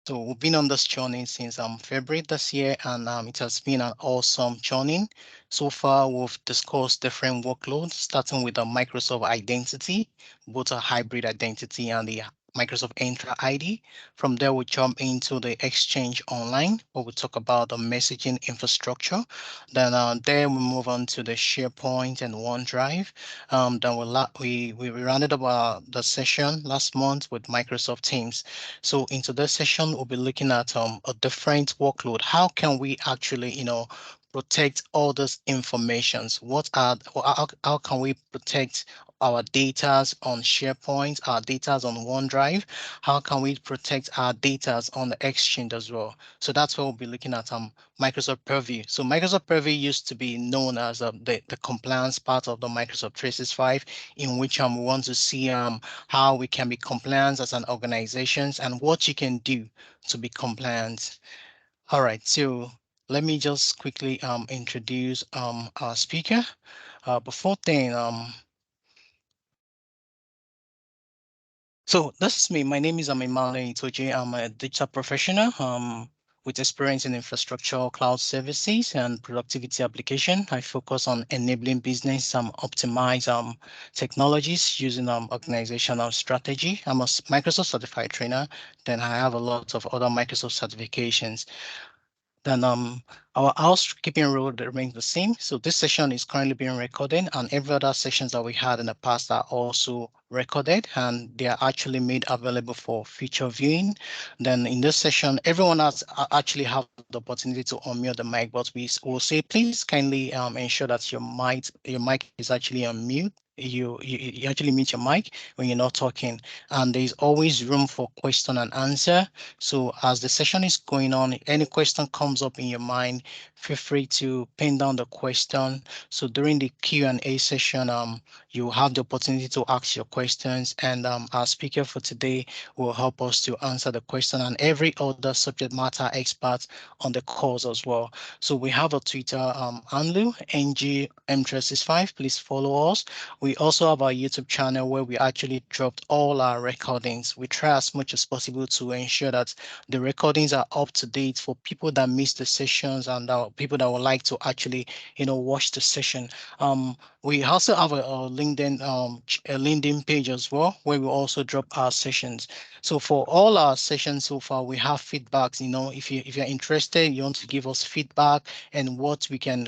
So we've been on this journey since February this year, and it has been an awesome journey. So far, we've discussed different workloads, starting with the Microsoft Identity, both a hybrid identity and the Microsoft Entra ID. From there, we jump into the Exchange Online, where we talk about the messaging infrastructure. Then there we move on to the SharePoint and OneDrive. Then we rounded up the session last month with Microsoft Teams. So into this session, we'll be looking at a different workload. How can we actually, protect all those informations? How can we protect our datas on SharePoint, our datas on OneDrive? How can we protect our datas on the Exchange as well? So that's what we'll be looking at Microsoft Purview. So Microsoft Purview used to be known as the compliance part of the Microsoft 365, in which we want to see how we can be compliant as an organization and what you can do to be compliant. All right, so let me just quickly introduce our speaker. Before then, so this is me. My name is Emmanuel Itoje. I'm a digital professional with experience in infrastructure, cloud services, and productivity application. I focus on enabling business optimize technologies using organizational strategy. I'm a Microsoft certified trainer. Then I have a lot of other Microsoft certifications. Then our housekeeping rule remains the same. So this session is currently being recorded, and every other sessions that we had in the past are also recorded, and they are actually made available for future viewing. Then in this session, everyone has actually have the opportunity to unmute the mic, but we will say please kindly ensure that your mic is actually on mute. You actually mute your mic when you're not talking, and there's always room for question and answer. So as the session is going on, any question comes up in your mind, feel free to pin down the question. So during the Q&A session, you have the opportunity to ask your questions, and our speaker for today will help us to answer the question and every other subject matter expert on the course as well. So we have a Twitter handle, NGM365. Please follow us. We also have our YouTube channel where we actually dropped all our recordings. We try as much as possible to ensure that the recordings are up to date for people that miss the sessions and people that would like to actually, watch the session. We also have a LinkedIn page as well, where we also drop our sessions. So for all our sessions so far, we have feedbacks. If you're interested, you want to give us feedback and what we can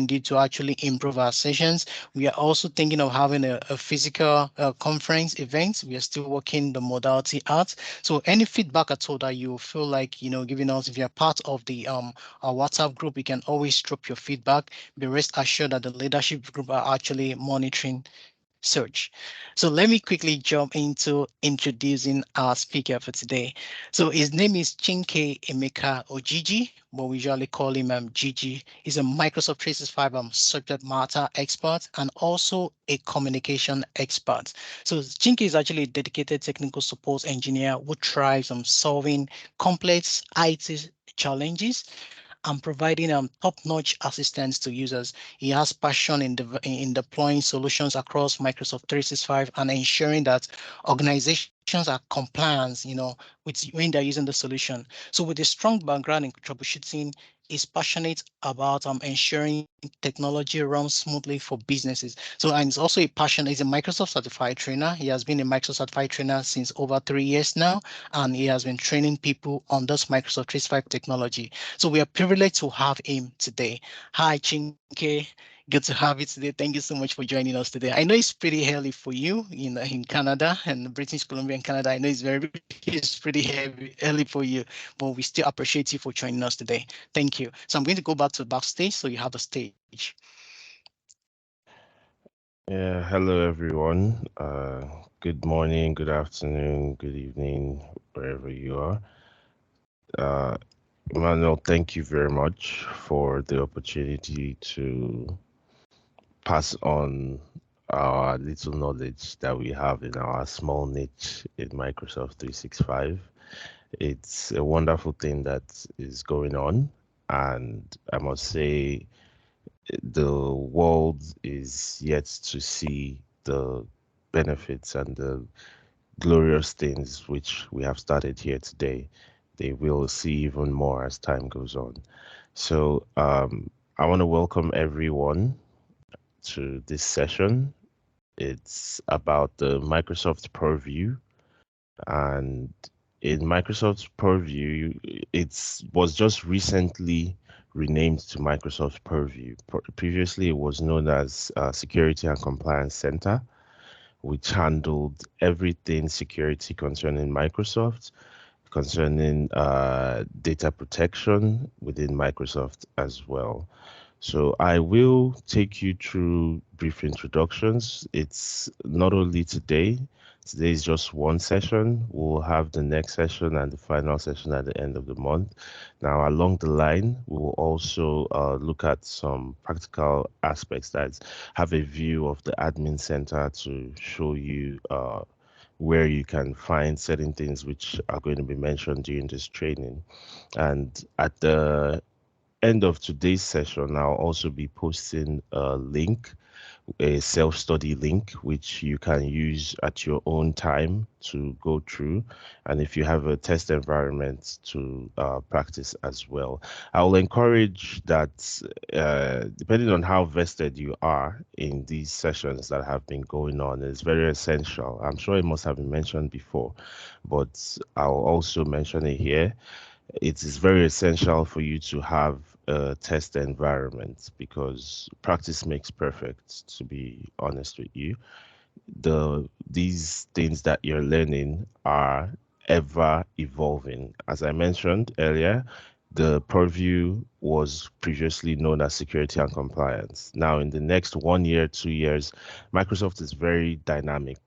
do to actually improve our sessions. We are also thinking of having a physical conference event. We are still working the modality out. So any feedback at all that you feel like giving us, if you're part of the our WhatsApp group, you can always drop your feedback. Be rest assured that the leadership group are actually monitoring search. So let me quickly jump into introducing our speaker for today. So his name is Chinke Emeka Ojiji, but we usually call him Gigi. He's a Microsoft 365 subject matter expert and also a communication expert. So Chinke is actually a dedicated technical support engineer who thrives on solving complex IT challenges and providing top-notch assistance to users. He has passion in deploying solutions across Microsoft 365 and ensuring that organizations are compliant, with when they're using the solution. So with a strong background in troubleshooting, is passionate about ensuring technology runs smoothly for businesses. So, and he's also he's a Microsoft certified trainer. He has been a Microsoft certified trainer since over 3 years now, and he has been training people on this Microsoft 365 technology. So we are privileged to have him today. Hi, Chinke. Good to have you today. Thank you so much for joining us today. I know it's pretty early for you in Canada and British Columbia and Canada. I know it's pretty early for you, but we still appreciate you for joining us today. Thank you. So I'm going to go back to the backstage so you have the stage. Yeah, hello everyone. Good morning, good afternoon, good evening, wherever you are. Emmanuel, thank you very much for the opportunity to pass on our little knowledge that we have in our small niche in Microsoft 365. It's a wonderful thing that is going on, and I must say the world is yet to see the benefits and the glorious things which we have started here today. they will see even more as time goes on. So I want to welcome everyone to this session. It's about the Microsoft Purview, and in Microsoft Purview, it was just recently renamed to Microsoft Purview. Previously, it was known as Security and Compliance Center, which handled everything security concerning Microsoft, concerning data protection within Microsoft as well. So I will take you through brief introductions. It's not only today. Today is just one session. We'll have the next session and the final session at the end of the month. Now, along the line, we will also look at some practical aspects that have a view of the admin center to show you where you can find certain things which are going to be mentioned during this training. And at the end of today's session, I'll also be posting a link, a self-study link, which you can use at your own time to go through. And if you have a test environment to practice as well, I will encourage that depending on how vested you are in these sessions that have been going on, it's very essential. I'm sure it must have been mentioned before, but I'll also mention it here. It is very essential for you to have a test environment because practice makes perfect, to be honest with you. These things that you're learning are ever evolving. As I mentioned earlier, the purview was previously known as security and compliance. Now, in the next 1 year, 2 years, Microsoft is very dynamic.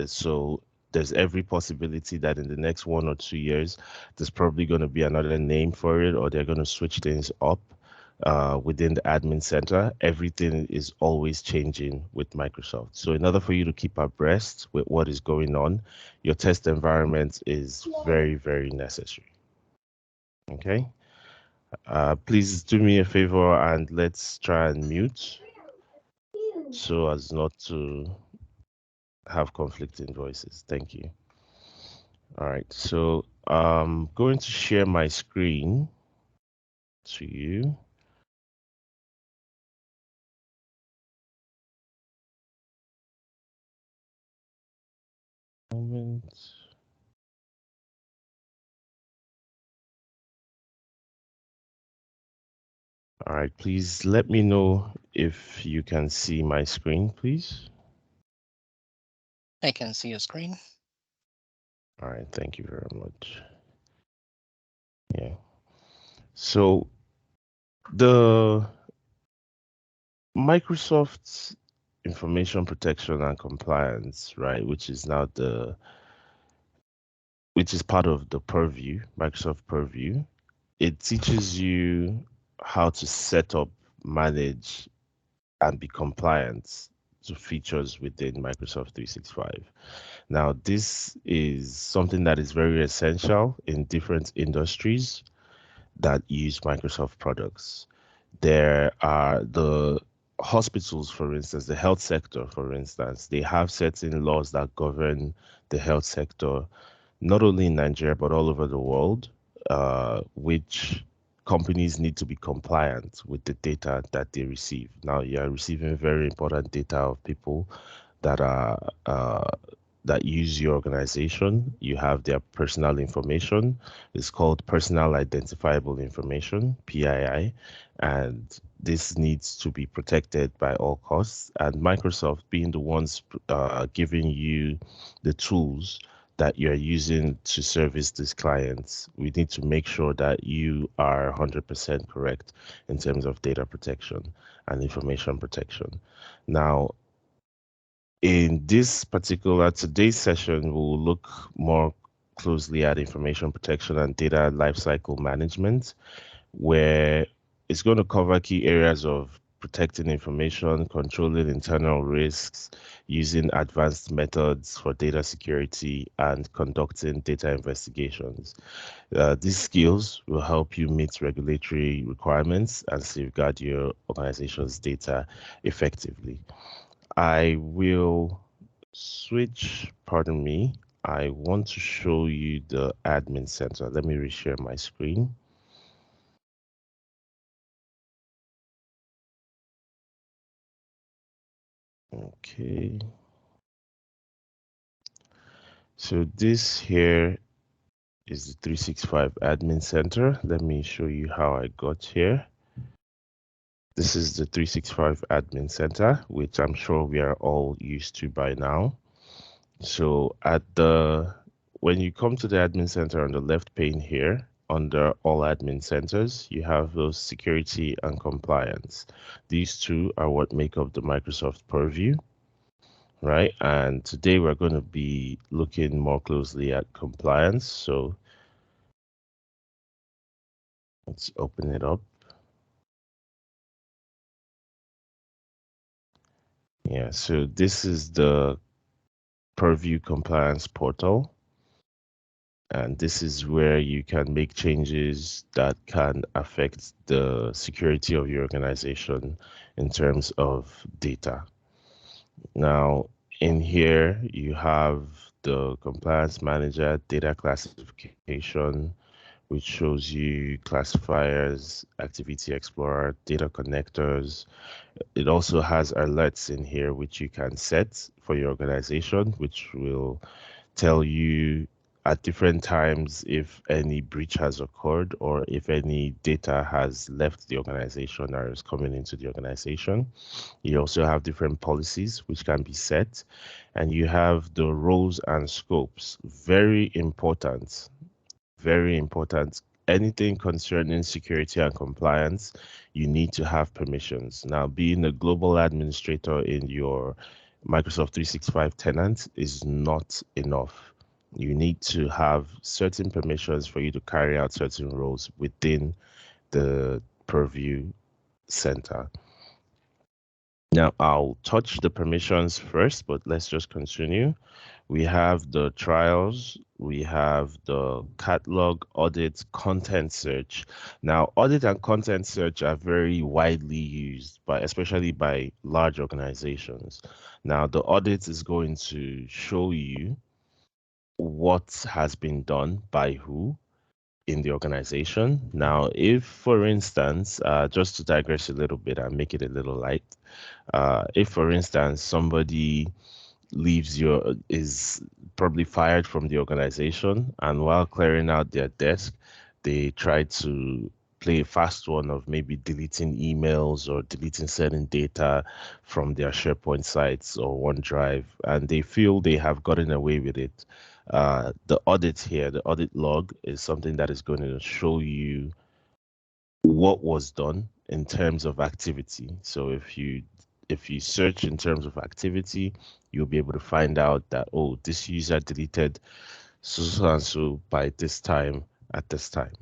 So there's every possibility that in the next 1 or 2 years, there's probably going to be another name for it, or they're going to switch things up within the admin center. Everything is always changing with Microsoft. So in order for you to keep abreast with what is going on, your test environment is very, very necessary. Okay. Please do me a favor and let's try and mute so as not to have conflicting voices. Thank you. All right. So I'm going to share my screen to you. Moment. All right, please let me know if you can see my screen, please. I can see your screen. All right, thank you very much. Yeah. So the Microsoft Information Protection and Compliance, right, which is part of the Purview, Microsoft Purview, it teaches you how to set up, manage, and be compliant to features within Microsoft 365. Now, this is something that is very essential in different industries that use Microsoft products. There are the hospitals, for instance, the health sector, for instance, they have certain laws that govern the health sector, not only in Nigeria, but all over the world, which companies need to be compliant with the data that they receive. Now, you are receiving very important data of people that are that use your organization. You have their personal information. It's called personal identifiable information, PII, and this needs to be protected by all costs. And Microsoft being the ones giving you the tools that you're using to service these clients, we need to make sure that you are 100% correct in terms of data protection and information protection. Now, in this particular today's session, we'll look more closely at information protection and data lifecycle management, where it's going to cover key areas of protecting information, controlling internal risks, using advanced methods for data security, and conducting data investigations. These skills will help you meet regulatory requirements and safeguard your organization's data effectively. I will switch, pardon me, I want to show you the admin center. Let me reshare my screen. Okay. So this here is the 365 admin center. Let me show you how I got here. This is the 365 admin center, which I'm sure we are all used to by now. So when you come to the admin center on the left pane here, under all admin centers, you have those security and compliance. These two are what make up the Microsoft Purview, right? And today we're going to be looking more closely at compliance. So let's open it up. Yeah, so this is the Purview compliance portal. And this is where you can make changes that can affect the security of your organization in terms of data. Now, in here, you have the compliance manager, data classification, which shows you classifiers, activity explorer, data connectors. It also has alerts in here, which you can set for your organization, which will tell you at different times if any breach has occurred or if any data has left the organization or is coming into the organization. You also have different policies which can be set, and you have the roles and scopes. Very important, very important. Anything concerning security and compliance, you need to have permissions. Now, being a global administrator in your Microsoft 365 tenant is not enough. You need to have certain permissions for you to carry out certain roles within the Purview Center. Now, I'll touch the permissions first, but let's just continue. We have the trials, we have the catalog, audit, content search. Now, audit and content search are very widely used, especially by large organizations. Now, the audit is going to show you what has been done by who in the organization. Now, if, for instance, just to digress a little bit and make it a little light, if, for instance, somebody is probably fired from the organization, and while clearing out their desk, they try to play a fast one of maybe deleting emails or deleting certain data from their SharePoint sites or OneDrive, and they feel they have gotten away with it. The audit here, the audit log, is something that is going to show you what was done in terms of activity. So if you search in terms of activity, you'll be able to find out that, oh, this user deleted so and so by this time at this time.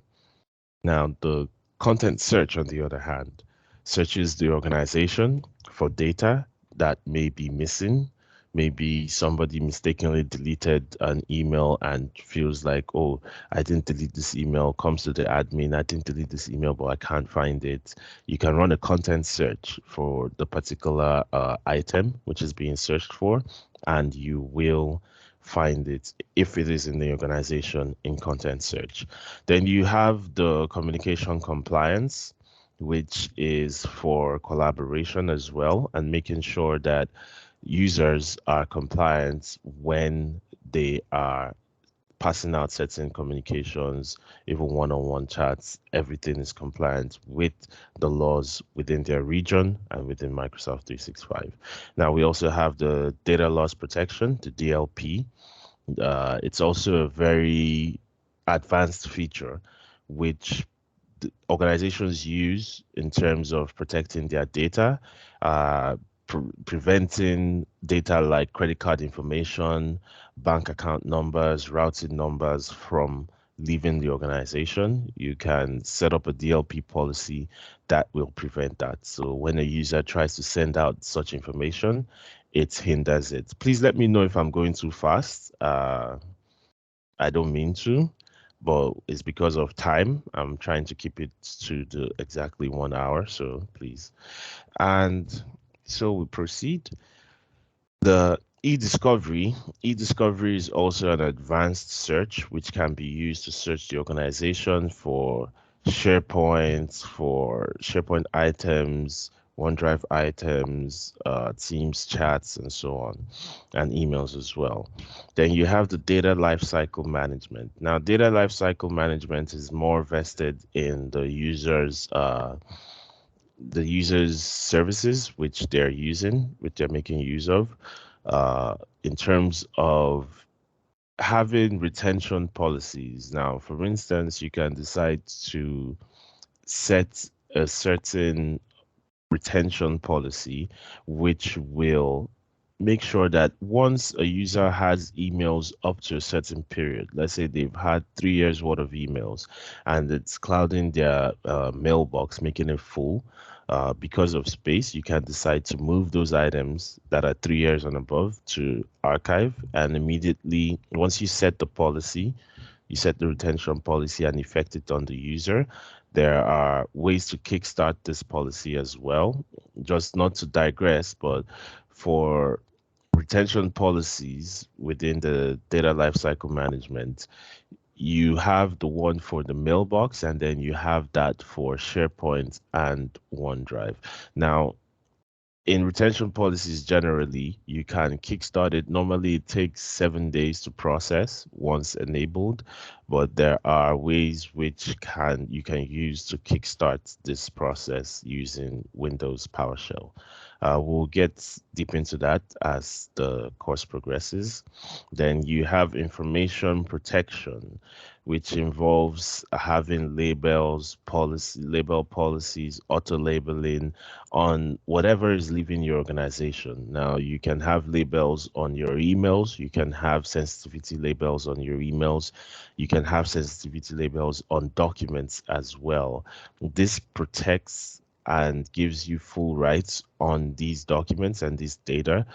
Now, the content search, on the other hand, searches the organization for data that may be missing. Maybe somebody mistakenly deleted an email and feels like, oh, I didn't delete this email, comes to the admin, I didn't delete this email, but I can't find it. You can run a content search for the particular item which is being searched for, and you will find it if it is in the organization in content search. Then you have the communication compliance, which is for collaboration as well, and making sure that users are compliant when they are passing out certain communications, even one-on-one chats. Everything is compliant with the laws within their region and within Microsoft 365. Now, we also have the data loss protection, the DLP. It's also a very advanced feature which organizations use in terms of protecting their data, preventing data like credit card information, bank account numbers, routing numbers from leaving the organization. You can set up a DLP policy that will prevent that. So when a user tries to send out such information, it hinders it. Please let me know if I'm going too fast. I don't mean to, but it's because of time. I'm trying to keep it to the exactly 1 hour, so please. And so we proceed. The E-discovery. E-discovery is also an advanced search which can be used to search the organization for SharePoint items, OneDrive items, Teams chats, and so on, and emails as well. Then you have the data lifecycle management. Now, data lifecycle management is more vested in the users services which they're using, which they're making use of, uh, in terms of having retention policies. Now, for instance, you can decide to set a certain retention policy, which will make sure that once a user has emails up to a certain period, let's say they've had 3 years worth of emails and it's clouding their mailbox, making it full. Because of space, you can decide to move those items that are 3 years and above to archive. And immediately, once you set the policy, you set the retention policy and effect it on the user. There are ways to kickstart this policy as well. Just not to digress, but for retention policies within the data lifecycle management, you have the one for the mailbox, and then you have that for SharePoint and OneDrive. Now, in retention policies generally, you can kickstart it. Normally, it takes 7 days to process once enabled, but there are ways which can you can use to kickstart this process using Windows PowerShell. We'll get deep into that as the course progresses. Then you have information protection, which involves having label policies, auto labeling on whatever is leaving your organization. Now, you can have labels on your emails, you can have sensitivity labels on your emails, you can have sensitivity labels on documents as well. This protects and gives you full rights on these documents and this data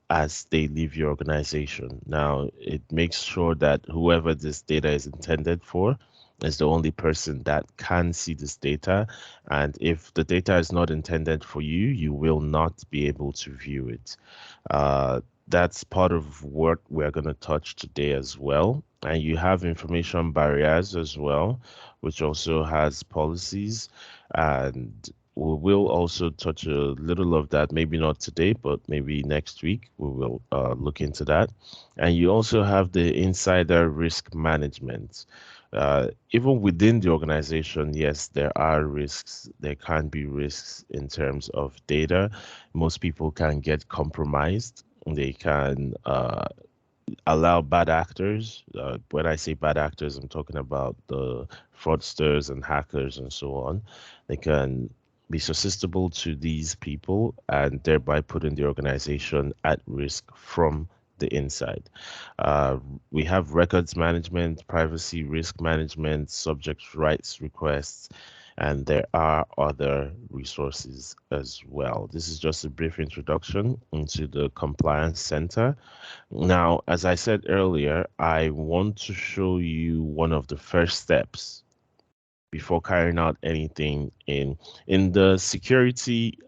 as they leave your organization. Now, it makes sure that whoever this data is intended for is the only person that can see this data. And if the data is not intended for you, you will not be able to view it. That's part of what we're going to touch today as well. And you have information barriers as well, which also has policies. And we will also touch a little of that, maybe not today, but maybe next week. We will look into that. And you also have the insider risk management. Even within the organization, yes, there are risks. There can be risks in terms of data. Most people can get compromised. They can allow bad actors. When I say bad actors, I'm talking about the fraudsters and hackers and so on. They can be susceptible to these people and thereby putting the organization at risk from the inside. Uh, we have records management, privacy risk management, subject rights requests, and there are other resources as well. This is just a brief introduction into the Compliance Center. Now, as I said earlier, I want to show you one of the first steps before carrying out anything in the security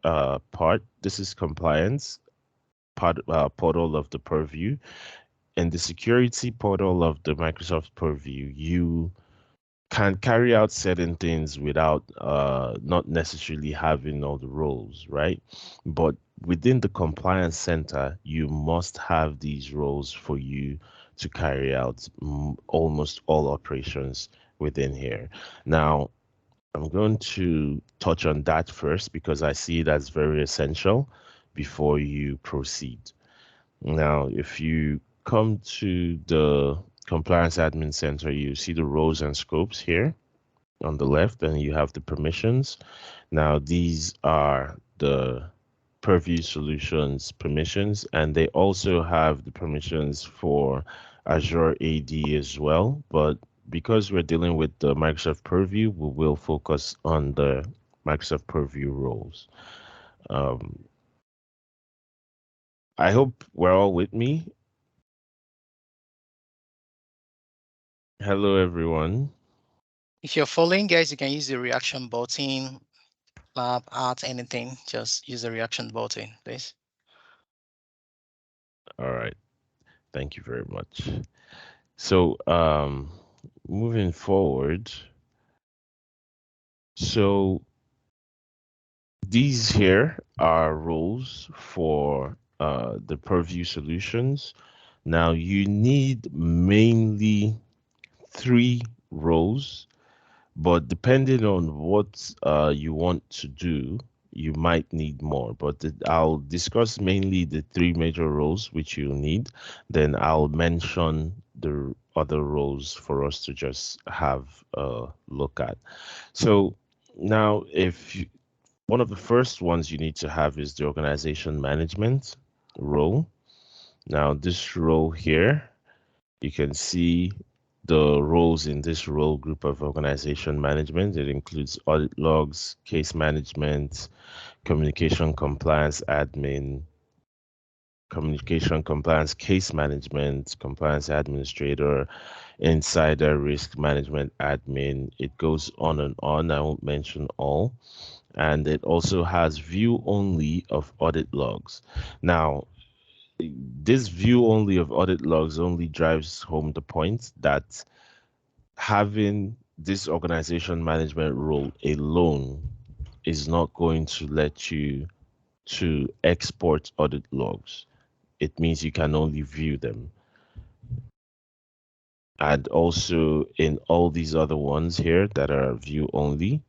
part. This is compliance part portal of the Purview. In the security portal of the Microsoft Purview, you can carry out certain things without not necessarily having all the roles, right? But within the compliance center, you must have these roles for you to carry out almost all operations within here. Now, I'm going to touch on that first because I see that's very essential before you proceed. Now, if you come to the Compliance Admin Center, you see the roles and scopes here on the left, and you have the permissions. Now, these are the Purview Solutions permissions, and they also have the permissions for Azure AD as well. But because we're dealing with the Microsoft Purview, we will focus on the Microsoft Purview roles. Um, I hope we're all with me. Hello, everyone. If you're following, guys, you can use the reaction button, clap, art, anything. Just use the reaction button, please. All right. Thank you very much. So, moving forward, so these here are roles for the Purview solutions. Now, you need mainly three roles, but depending on what you want to do, you might need more. But I'll discuss mainly the three major roles which you'll need. Then I'll mention the other roles for us to just have a look at. So now, one of the first ones you need to have is the organization management role. Now, this role here, you can see the roles in this role group of organization management. It includes audit logs, case management, communication compliance admin, communication compliance case management, compliance administrator, insider risk management admin. It goes on and on. I won't mention all. And it also has view only of audit logs. Now, this view only of audit logs only drives home the point that having this organization management role alone is not going to let you to export audit logs. It means you can only view them. And also in all these other ones here that are view only,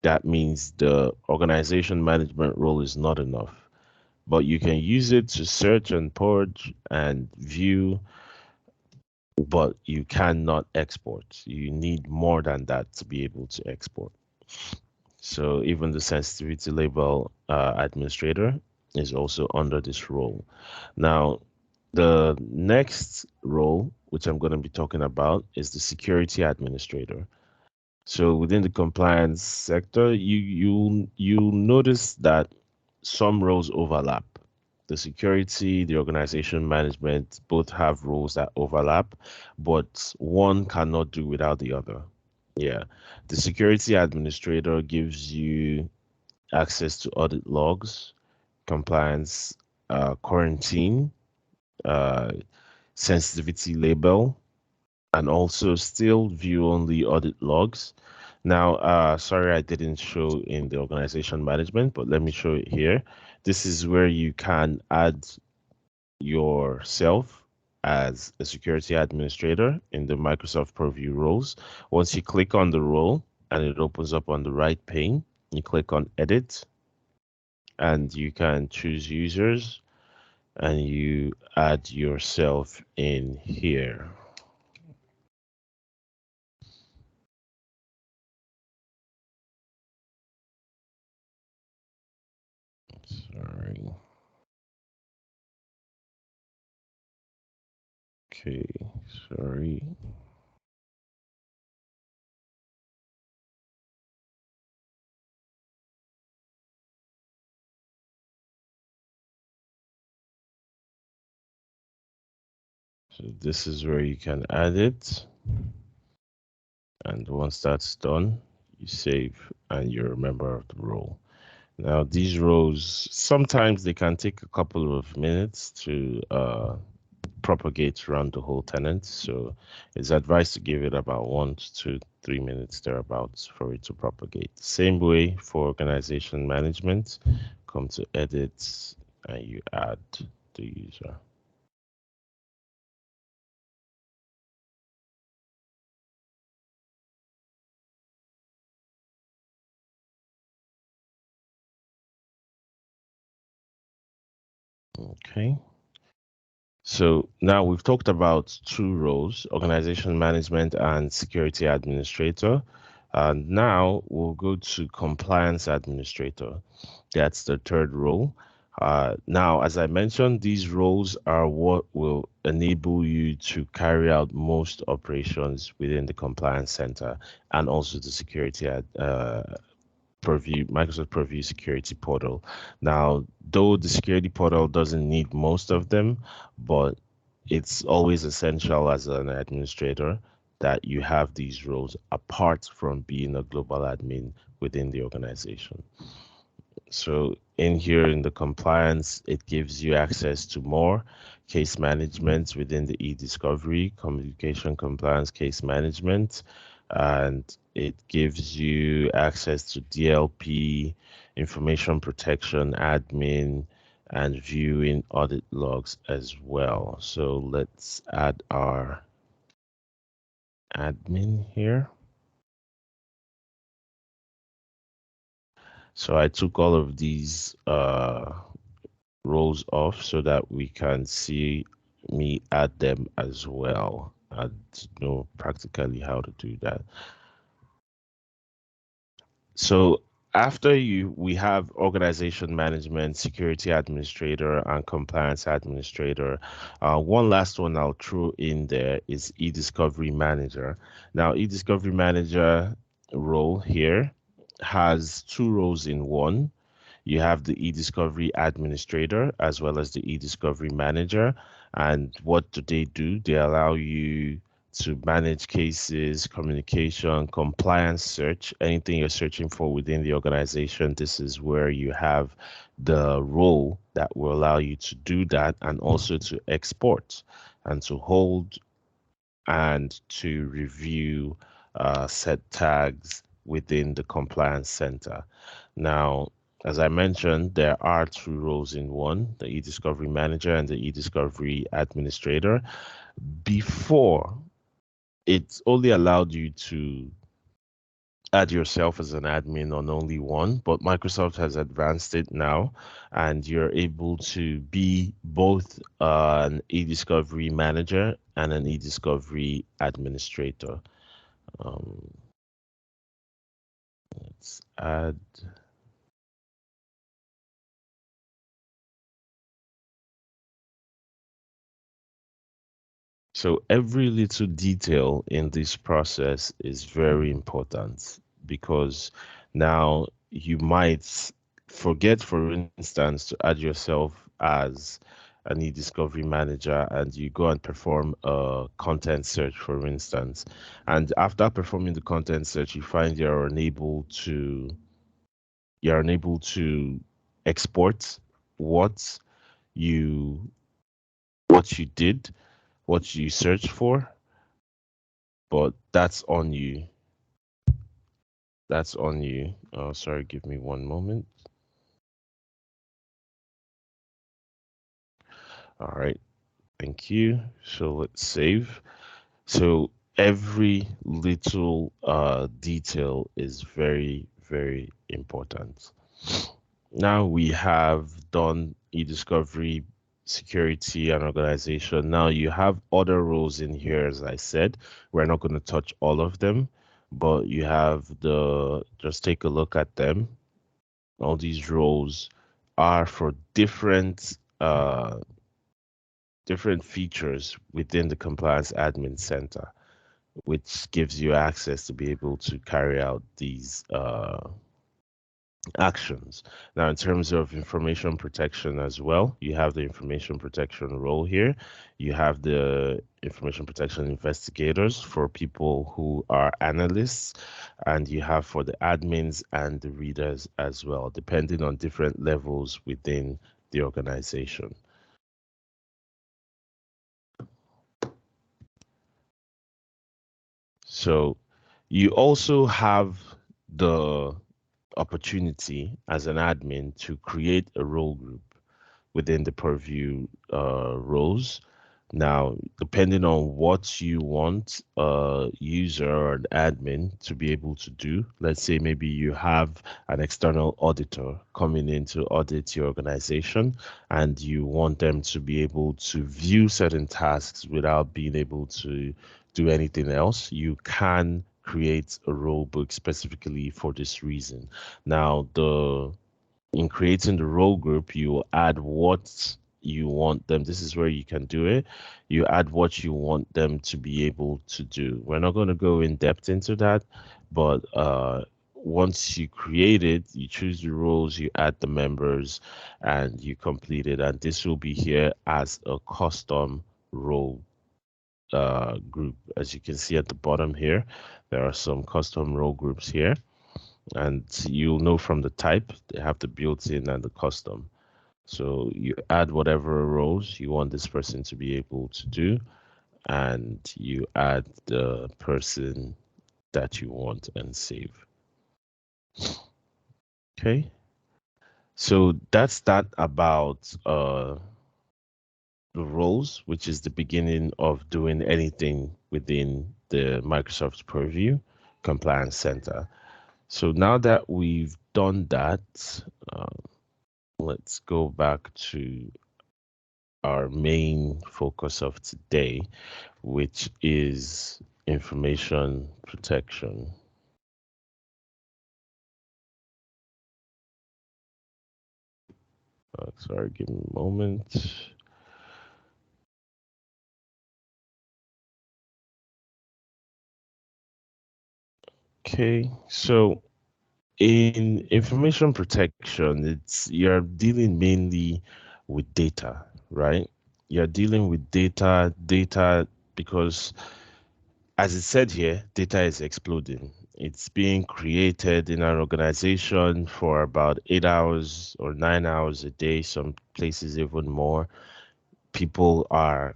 that means the organization management role is not enough. But you can use it to search and purge and view, but you cannot export. You need more than that to be able to export. So even the sensitivity label administrator is also under this role. Now, the next role, which I'm going to be talking about, is the security administrator. So within the compliance sector, you notice that some roles overlap. The security, the organization management both have roles that overlap, but one cannot do without the other. Yeah. The security administrator gives you access to audit logs, compliance, quarantine, uh, sensitivity label, and also still view only audit logs. Now, sorry, I didn't show in the organization management, but let me show it here. This is where you can add yourself as a security administrator in the Microsoft Purview roles. Once you click on the role and it opens up on the right pane, you click on edit and you can choose users and you add yourself in here. Sorry. Okay, sorry. So this is where you can add it. And once that's done, you save and you're a member of the role. Now, these roles, sometimes they can take a couple of minutes to propagate around the whole tenant. So it's advised to give it about 1 to 3 minutes thereabouts for it to propagate. Same way for organization management, come to edit and you add the user. Okay. So now we've talked about two roles, organization management and security administrator. And now we'll go to compliance administrator. That's the third role. Now, as I mentioned, these roles are what will enable you to carry out most operations within the compliance center and also the security Purview, Microsoft Purview security portal. Now, though the security portal doesn't need most of them, but it's always essential as an administrator that you have these roles apart from being a global admin within the organization. So in here in the compliance, it gives you access to more case management within the e-discovery, communication compliance case management, and it gives you access to DLP, information protection, admin, and viewing audit logs as well. So let's add our admin here. So I took all of these rows off so that we can see me add them as well and know practically how to do that. So after we have organization management, security administrator, and compliance administrator. One last one I'll throw in there is e-discovery manager. Now, e-discovery manager role here has two roles in one. You have the e-discovery administrator as well as the e-discovery manager. And what do they do? They allow you to manage cases, communication, compliance search, anything you're searching for within the organization. This is where you have the role that will allow you to do that and also to export and to hold and to review set tags within the compliance center. Now, as I mentioned, there are two roles in one, the e-discovery manager and the e-discovery administrator. Before, it's only allowed you to add yourself as an admin on only one, but Microsoft has advanced it now, and you're able to be both an e-discovery manager and an e-discovery administrator. Um, let's add. So every little detail in this process is very important because now you might forget, for instance, to add yourself as an e-discovery manager and you go and perform a content search, for instance. And after performing the content search, you find you're unable to export what you what you did, what you searched for, but that's on you. That's on you. Oh, sorry, give me one moment. All right, thank you. So let's save. So every little detail is very, very important. Now we have done e-discovery, security, and organization. Now you have other roles in here, as I said. We're not going to touch all of them, but you have just take a look at them. All these roles are for different features within the compliance admin center, which gives you access to be able to carry out these actions. Now, in terms of information protection as well, you have the information protection role here. You have the information protection investigators for people who are analysts, and you have for the admins and the readers as well, depending on different levels within the organization. So you also have the opportunity as an admin to create a role group within the Purview roles. Now, depending on what you want a user or an admin to be able to do, let's say maybe you have an external auditor coming in to audit your organization and you want them to be able to view certain tasks without being able to do anything else, you can create a role book specifically for this reason. Now, the in creating the role group, you add what you want them. This is where you can do it. You add what you want them to be able to do. We're not going to go in depth into that, but once you create it, you choose the roles, you add the members, and you complete it. And this will be here as a custom role group. As you can see at the bottom here, there are some custom role groups here. and you'll know from the type. They have the built-in and the custom. So you add whatever roles you want this person to be able to do, and you add the person that you want and save. Okay. So that's that about the roles, which is the beginning of doing anything within the Microsoft Purview Compliance Center. So now that we've done that, uh, let's go back to our main focus of today, which is information protection. Sorry, give me a moment. Okay, so in information protection, you're dealing mainly with data, right? You're dealing with data because, as it said here, data is exploding. It's being created in an organization for about 8 hours or 9 hours a day, some places even more. People are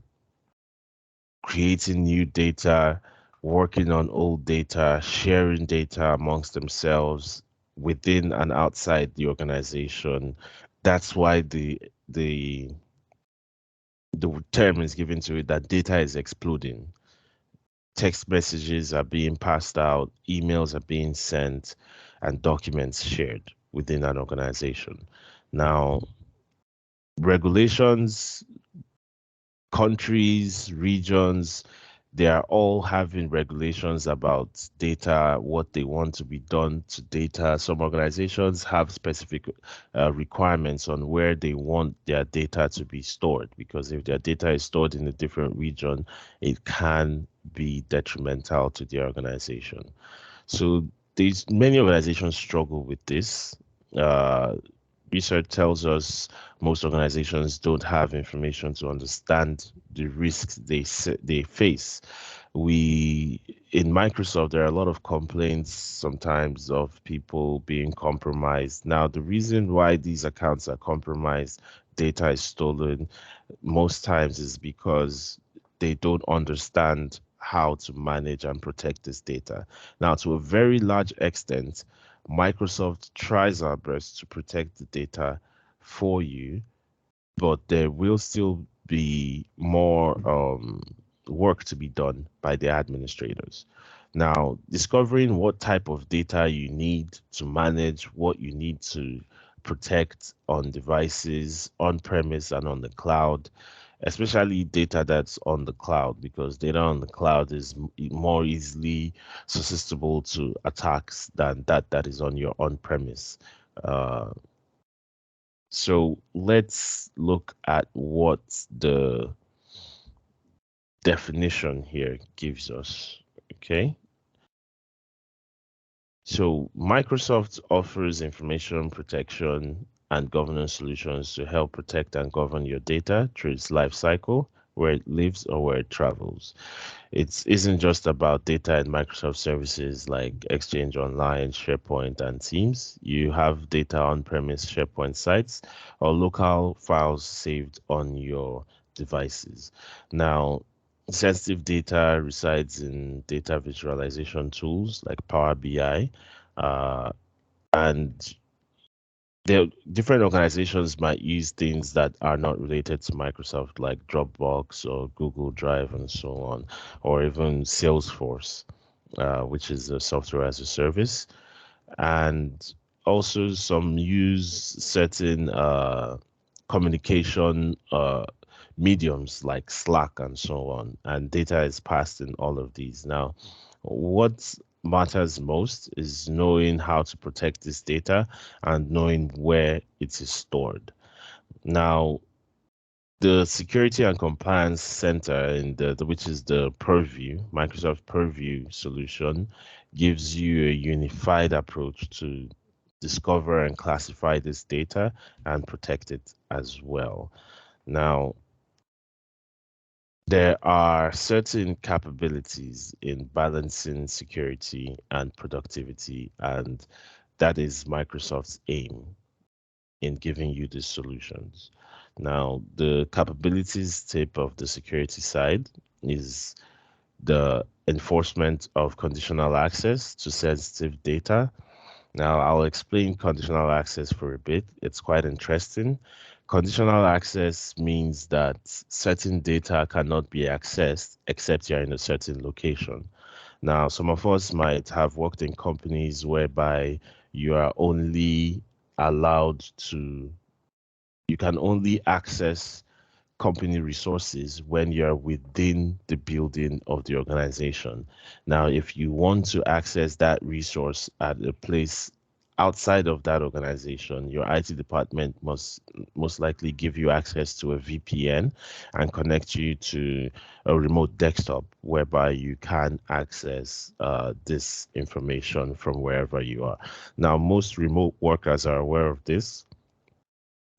creating new data, working on old data, sharing data amongst themselves within and outside the organization. That's why the term is given to it that data is exploding. Text messages are being passed out, emails are being sent, and documents shared within an organization. Now, regulations, countries, regions, they are all having regulations about data, what they want to be done to data. Some organizations have specific requirements on where they want their data to be stored, because if their data is stored in a different region, it can be detrimental to the organization. So these many organizations struggle with this. Uh, Research tells us most organizations don't have information to understand the risks they face. We in Microsoft, there are a lot of complaints sometimes of people being compromised. Now, the reason why these accounts are compromised, data is stolen, most times is because they don't understand how to manage and protect this data. Now, to a very large extent, Microsoft tries our best to protect the data for you, but there will still be more work to be done by the administrators. Now, discovering what type of data you need to manage, what you need to protect on devices, on premise, and on the cloud, especially data that's on the cloud, because data on the cloud is more easily susceptible to attacks than that is on your on premise. Uh, so let's look at what the definition here gives us. Okay. So Microsoft offers information protection and governance solutions to help protect and govern your data through its life cycle, where it lives or where it travels. It isn't just about data in Microsoft services like Exchange Online, SharePoint, and Teams. You have data on-premise SharePoint sites or local files saved on your devices. Now, sensitive data resides in data visualization tools like Power BI, uh, and there different organizations might use things that are not related to Microsoft, like Dropbox or Google Drive and so on, or even Salesforce, which is a software as a service. And also some use certain communication mediums like Slack and so on, and data is passed in all of these. Now, what matters most is knowing how to protect this data and knowing where it is stored. Now, the Security and Compliance Center in which is the Purview, Microsoft Purview solution, gives you a unified approach to discover and classify this data and protect it as well. Now, there are certain capabilities in balancing security and productivity, and that is Microsoft's aim in giving you these solutions. Now, the capabilities tip of the security side is the enforcement of conditional access to sensitive data. Now, I'll explain conditional access for a bit. It's quite interesting. Conditional access means that certain data cannot be accessed except you're in a certain location. Now, some of us might have worked in companies whereby you are only allowed to, you can only access company resources when you're within the building of the organization. Now, if you want to access that resource at a place outside of that organization, your IT department must most likely give you access to a VPN and connect you to a remote desktop whereby you can access this information from wherever you are. Now, most remote workers are aware of this.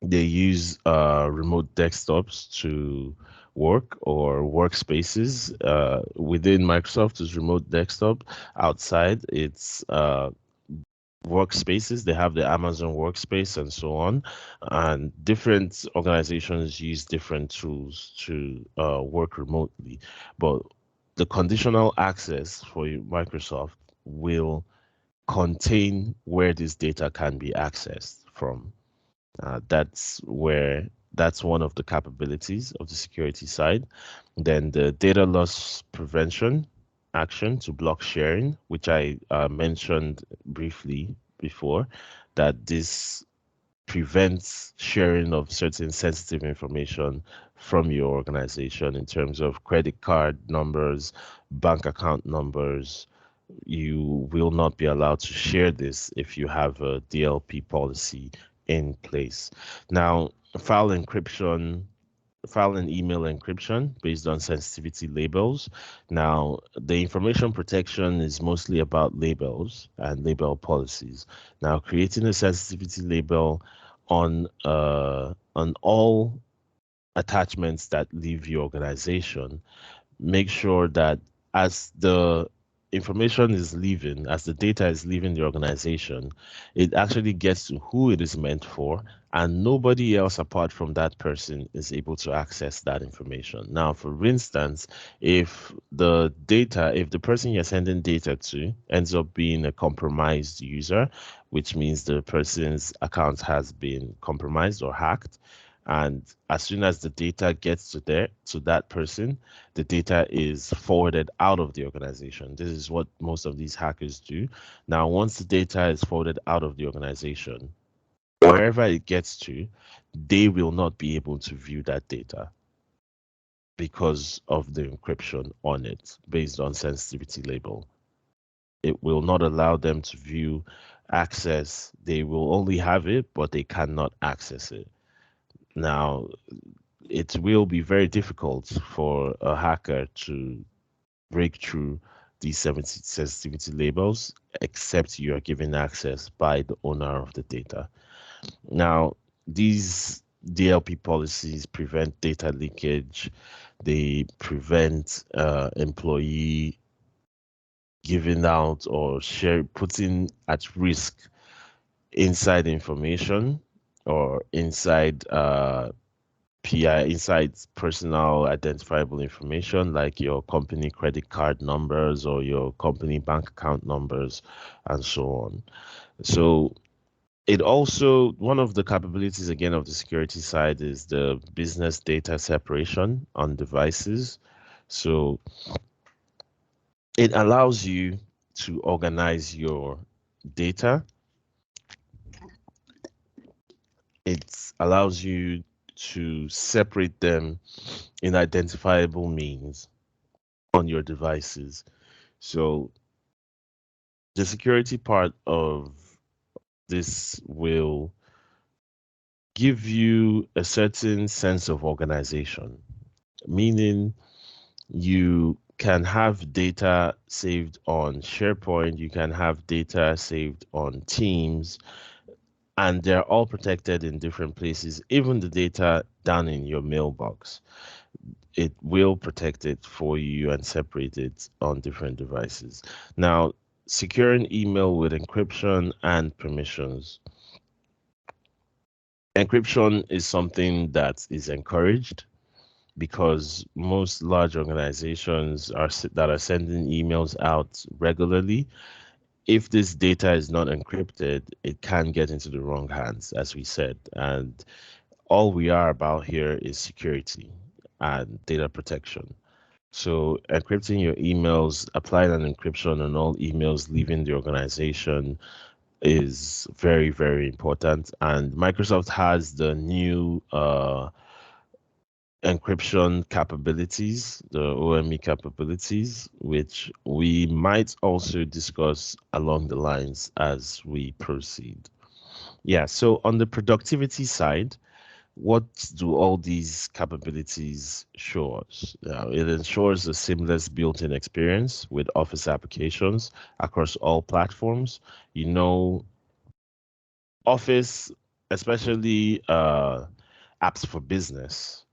They use remote desktops to work, or workspaces. Within Microsoft is remote desktop. Outside it's workspaces. They have the Amazon workspace and so on, and different organizations use different tools to work remotely. But the conditional access for Microsoft will contain where this data can be accessed from. That's one of the capabilities of the security side. Then the data loss prevention action to block sharing, which I mentioned briefly before, that this prevents sharing of certain sensitive information from your organization in terms of credit card numbers, bank account numbers. You will not be allowed to share this if you have a DLP policy in place. Now, file encryption, file and email encryption based on sensitivity labels. Now, the information protection is mostly about labels and label policies. Now, creating a sensitivity label on all attachments that leave your organization, make sure that as the information is leaving, as the data is leaving the organization, it actually gets to who it is meant for, and nobody else apart from that person is able to access that information. Now, for instance, if the person you're sending data to ends up being a compromised user, which means the person's account has been compromised or hacked, and as soon as the data gets to that person, the data is forwarded out of the organization. This is what most of these hackers do. Now, once the data is forwarded out of the organization, wherever it gets to, they will not be able to view that data because of the encryption on it based on sensitivity label. It will not allow them to view access. They will only have it, but they cannot access it. Now, it will be very difficult for a hacker to break through these sensitivity labels, except you are given access by the owner of the data. Now, these DLP policies prevent data leakage. They prevent employee giving out or putting at risk inside information or inside PI, inside personal identifiable information like your company credit card numbers or your company bank account numbers and so on. So it also, one of the capabilities again of the security side is the business data separation on devices. So it allows you to organize your data. It allows you to separate them in identifiable means on your devices. So the security part of this will give you a certain sense of organization, meaning you can have data saved on SharePoint, you can have data saved on Teams, and they're all protected in different places, even the data down in your mailbox. It will protect it for you and separate it on different devices. Now, securing email with encryption and permissions. Encryption is something that is encouraged because most large organizations that are sending emails out regularly, if this data is not encrypted, it can get into the wrong hands, as we said. And all we are about here is security and data protection. So encrypting your emails, applying an encryption on all emails leaving the organization is very, very important. And Microsoft has the new encryption capabilities, the OME capabilities, which we might also discuss along the lines as we proceed. Yeah, so on the productivity side, what do all these capabilities show us? It ensures a seamless built-in experience with Office applications across all platforms. You know, Office, especially apps for business,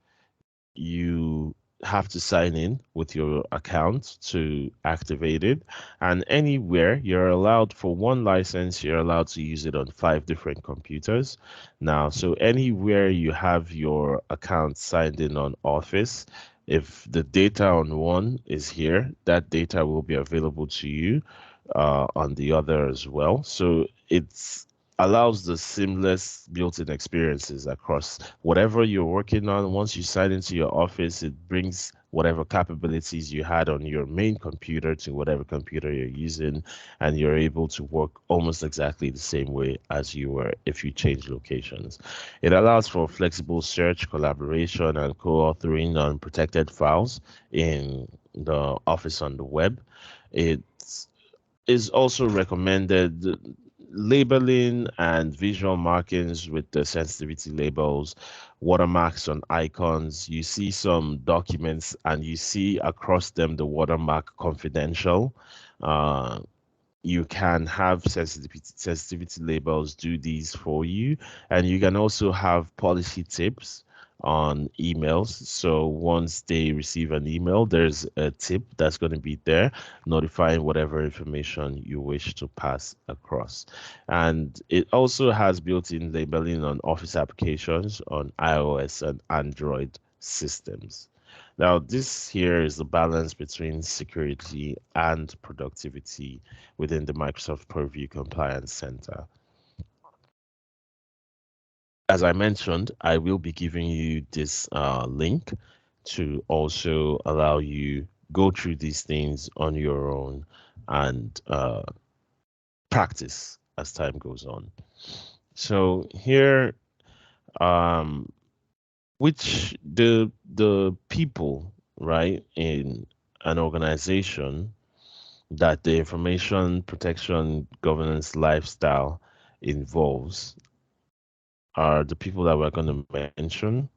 you have to sign in with your account to activate it. And anywhere you're allowed for one license, you're allowed to use it on 5 different computers. Now, so anywhere you have your account signed in on Office, if the data on one is here, that data will be available to you on the other as well. So it's allows the seamless built-in experiences across whatever you're working on. Once you sign into your Office, it brings whatever capabilities you had on your main computer to whatever computer you're using, and you're able to work almost exactly the same way as you were if you change locations. It allows for flexible search, collaboration, and co-authoring on protected files in the Office on the web. It is also recommended labeling and visual markings with the sensitivity labels, watermarks on icons. You see some documents and you see across them the watermark confidential. Uh, you can have sensitivity labels do these for you, and you can also have policy tips on emails. So once they receive an email, there's a tip that's going to be there notifying whatever information you wish to pass across. And it also has built-in labeling on Office applications on iOS and Android systems. Now, this here is the balance between security and productivity within the Microsoft Purview Compliance Center. As I mentioned, I will be giving you this link to also allow you go through these things on your own and practice as time goes on. So here, um, which the people, right, in an organization that the information protection governance lifestyle involves are the people that we're going to mention.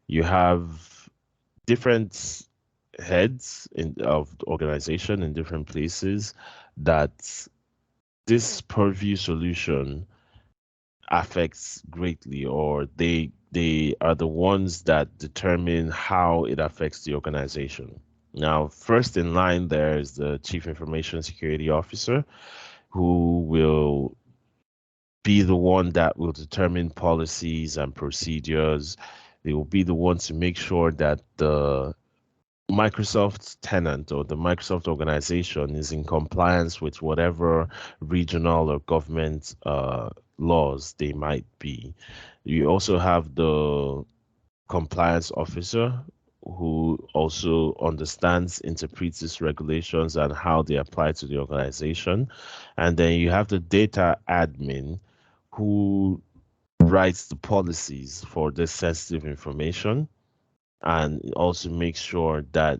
You have different heads of the organization in different places that this purview solution affects greatly, or they are the ones that determine how it affects the organization. Now, first in line, there is the Chief Information Security Officer, who will be the one that will determine policies and procedures. They will be the ones to make sure that the Microsoft tenant or the Microsoft organization is in compliance with whatever regional or government laws they might be. You also have the compliance officer who also understands, interprets these regulations and how they apply to the organization. And then you have the data admin who writes the policies for this sensitive information and also makes sure that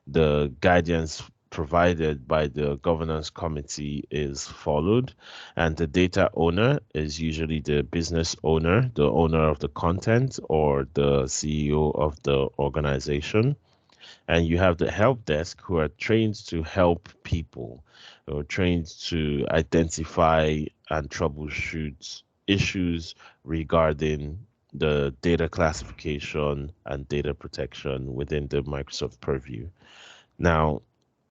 the guidance provided by the governance committee is followed. And the data owner is usually the business owner, the owner of the content, or the CEO of the organization. And you have the help desk who are trained to help people, or trained to identify and troubleshoot issues regarding the data classification and data protection within the Microsoft Purview. Now,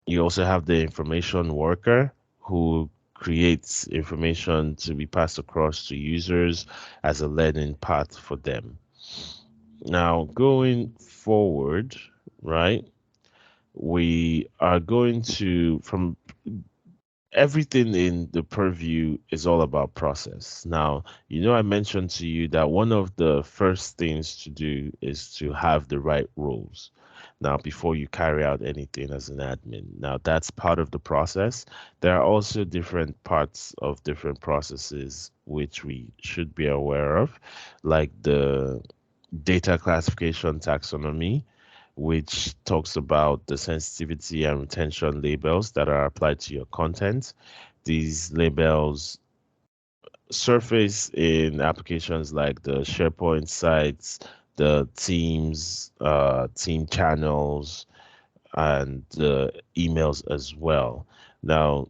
you also have the information worker who creates information to be passed across to users as a learning path for them. Now, going forward, right, we are going to, from everything in the purview is all about process. Now, I mentioned to you that one of the first things to do is to have the right roles. Now, before you carry out anything as an admin, now that's part of the process. There are also different parts of different processes which we should be aware of, like the data classification taxonomy, which talks about the sensitivity and retention labels that are applied to your content. These labels surface in applications like the SharePoint sites, the Teams, team channels, and the emails as well. Now,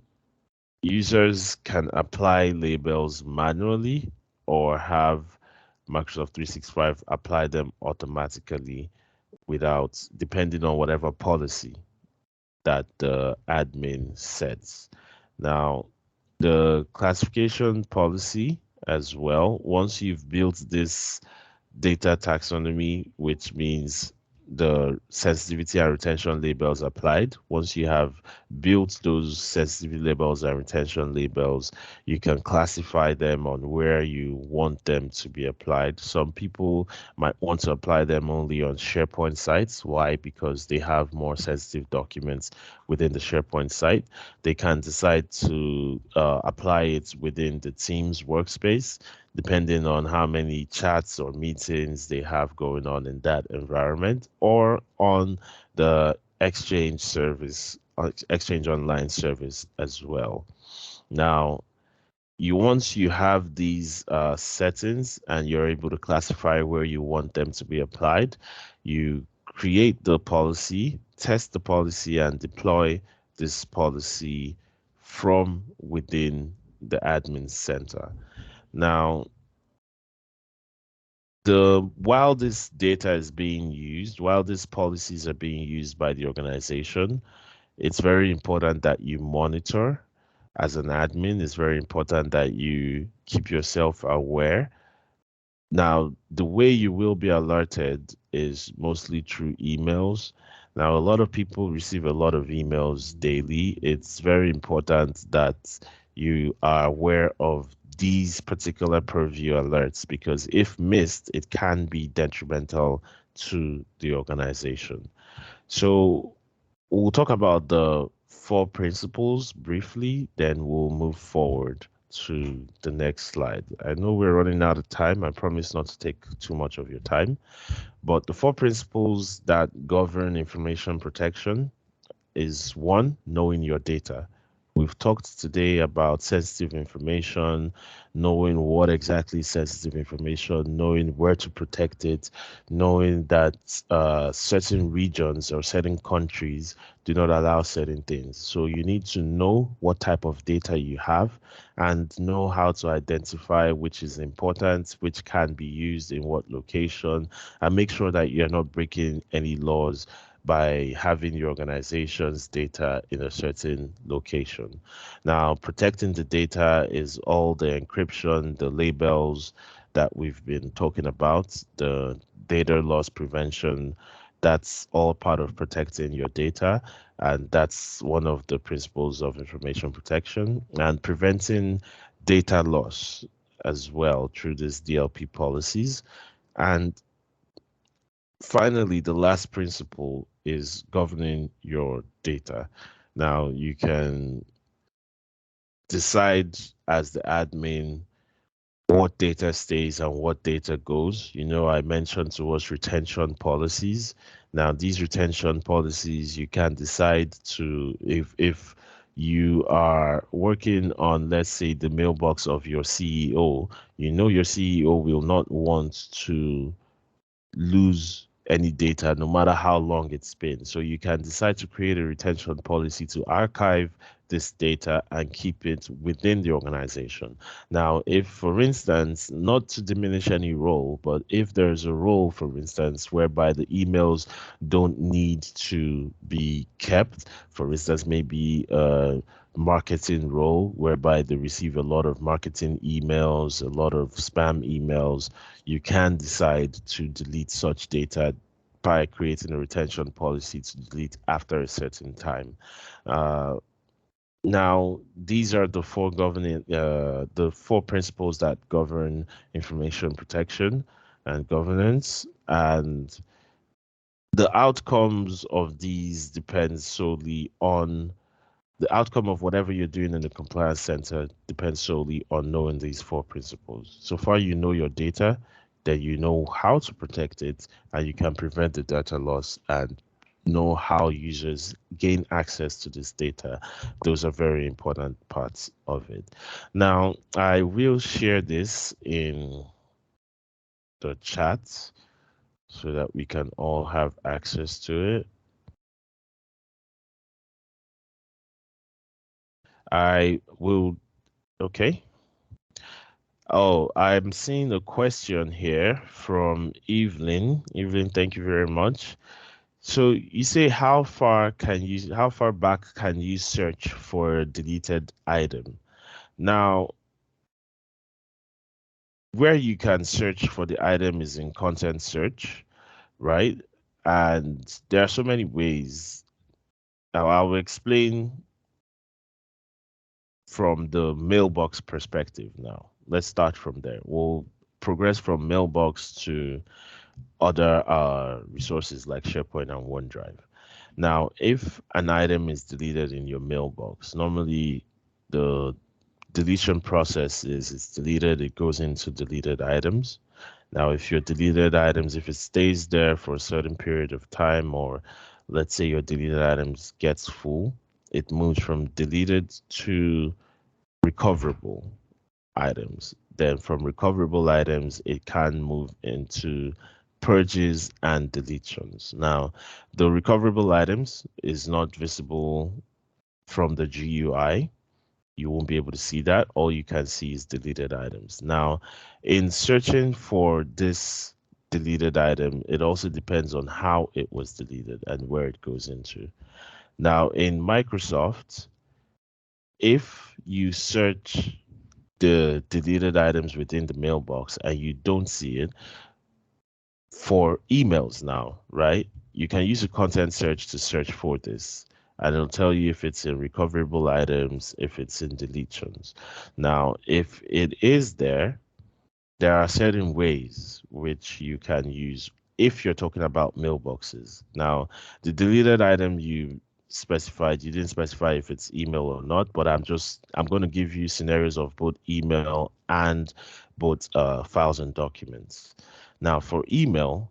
users can apply labels manually or have Microsoft 365 apply them automatically without, depending on whatever policy that the admin sets. Now, the classification policy as well, once you've built this data taxonomy, which means the sensitivity and retention labels applied. Once you have built those sensitivity labels and retention labels, you can classify them on where you want them to be applied. Some people might want to apply them only on SharePoint sites. Why? Because they have more sensitive documents within the SharePoint site. They can decide to apply it within the Teams workspace, depending on how many chats or meetings they have going on in that environment, or on the Exchange service, Exchange Online service as well. Now, once you have these settings and you're able to classify where you want them to be applied, you create the policy, test the policy, and deploy this policy from within the admin center. Now, while this data is being used, while these policies are being used by the organization, it's very important that you monitor as an admin. It's very important that you keep yourself aware. Now, the way you will be alerted is mostly through emails. Now, a lot of people receive a lot of emails daily. It's very important that you are aware of these particular purview alerts, because if missed, it can be detrimental to the organization. So we'll talk about the four principles briefly, then we'll move forward to the next slide. I know we're running out of time. I promise not to take too much of your time, but the four principles that govern information protection is one, knowing your data. We've talked today about sensitive information, knowing what exactly is sensitive information, knowing where to protect it, knowing that certain regions or certain countries do not allow certain things. So you need to know what type of data you have and know how to identify which is important, which can be used in what location, and make sure that you're not breaking any laws by having your organization's data in a certain location. Now, protecting the data is all the encryption, the labels that we've been talking about, the data loss prevention. That's all part of protecting your data. And that's one of the principles of information protection, and preventing data loss as well through these DLP policies. And finally, the last principle is governing your data. Now, you can decide as the admin what data stays and what data goes. I mentioned to us retention policies. Now, these retention policies, you can decide to, if you are working on, let's say, the mailbox of your CEO, your CEO will not want to lose any data no matter how long it's been. So you can decide to create a retention policy to archive this data and keep it within the organization. Now, if, for instance, not to diminish any role, but if there's a role, for instance, whereby the emails don't need to be kept, for instance, maybe a marketing role whereby they receive a lot of marketing emails, a lot of spam emails, you can decide to delete such data by creating a retention policy to delete after a certain time. Uh, Now, these are the four principles that govern information protection and governance, and the outcomes of these depends solely on the outcome of whatever you're doing in the compliance center depends solely on knowing these four principles. So far, you know your data, then you know how to protect it, and you can prevent the data loss and know how users gain access to this data. Those are very important parts of it. Now, I will share this in the chat so that we can all have access to it. I will, okay. Oh, I'm seeing a question here from Evelyn. Evelyn, thank you very much. So you say how far back can you search for a deleted item? Now, where you can search for the item is in content search, right? And there are so many ways. Now, I will explain from the mailbox perspective now. Let's start from there. We'll progress from mailbox to other resources like SharePoint and OneDrive. Now, if an item is deleted in your mailbox, normally the deletion process is it's deleted, it goes into deleted items. Now, if your deleted items, if it stays there for a certain period of time, or let's say your deleted items gets full, it moves from deleted to recoverable items. Then from recoverable items, it can move into purges and deletions. Now, the recoverable items is not visible from the GUI. You won't be able to see that. All you can see is deleted items. Now, in searching for this deleted item, it also depends on how it was deleted and where it goes into. Now, in Microsoft, if you search the deleted items within the mailbox and you don't see it for emails now, right? You can use a content search to search for this, and it'll tell you if it's in recoverable items, if it's in deletions. Now, if it is there, there are certain ways which you can use if you're talking about mailboxes. Now, the deleted item you specified, you didn't specify if it's email or not, but I'm going to give you scenarios of both email and both files and documents. Now, for email,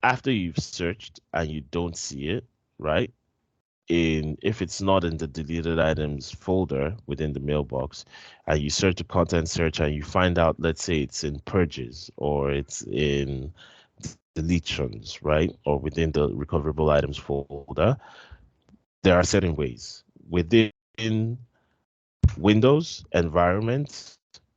after you've searched and you don't see it, right? In if it's not in the deleted items folder within the mailbox, and you search the content search and you find out, let's say it's in purges or it's in deletions, right? Or within the recoverable items folder, there are certain ways. Within Windows environment,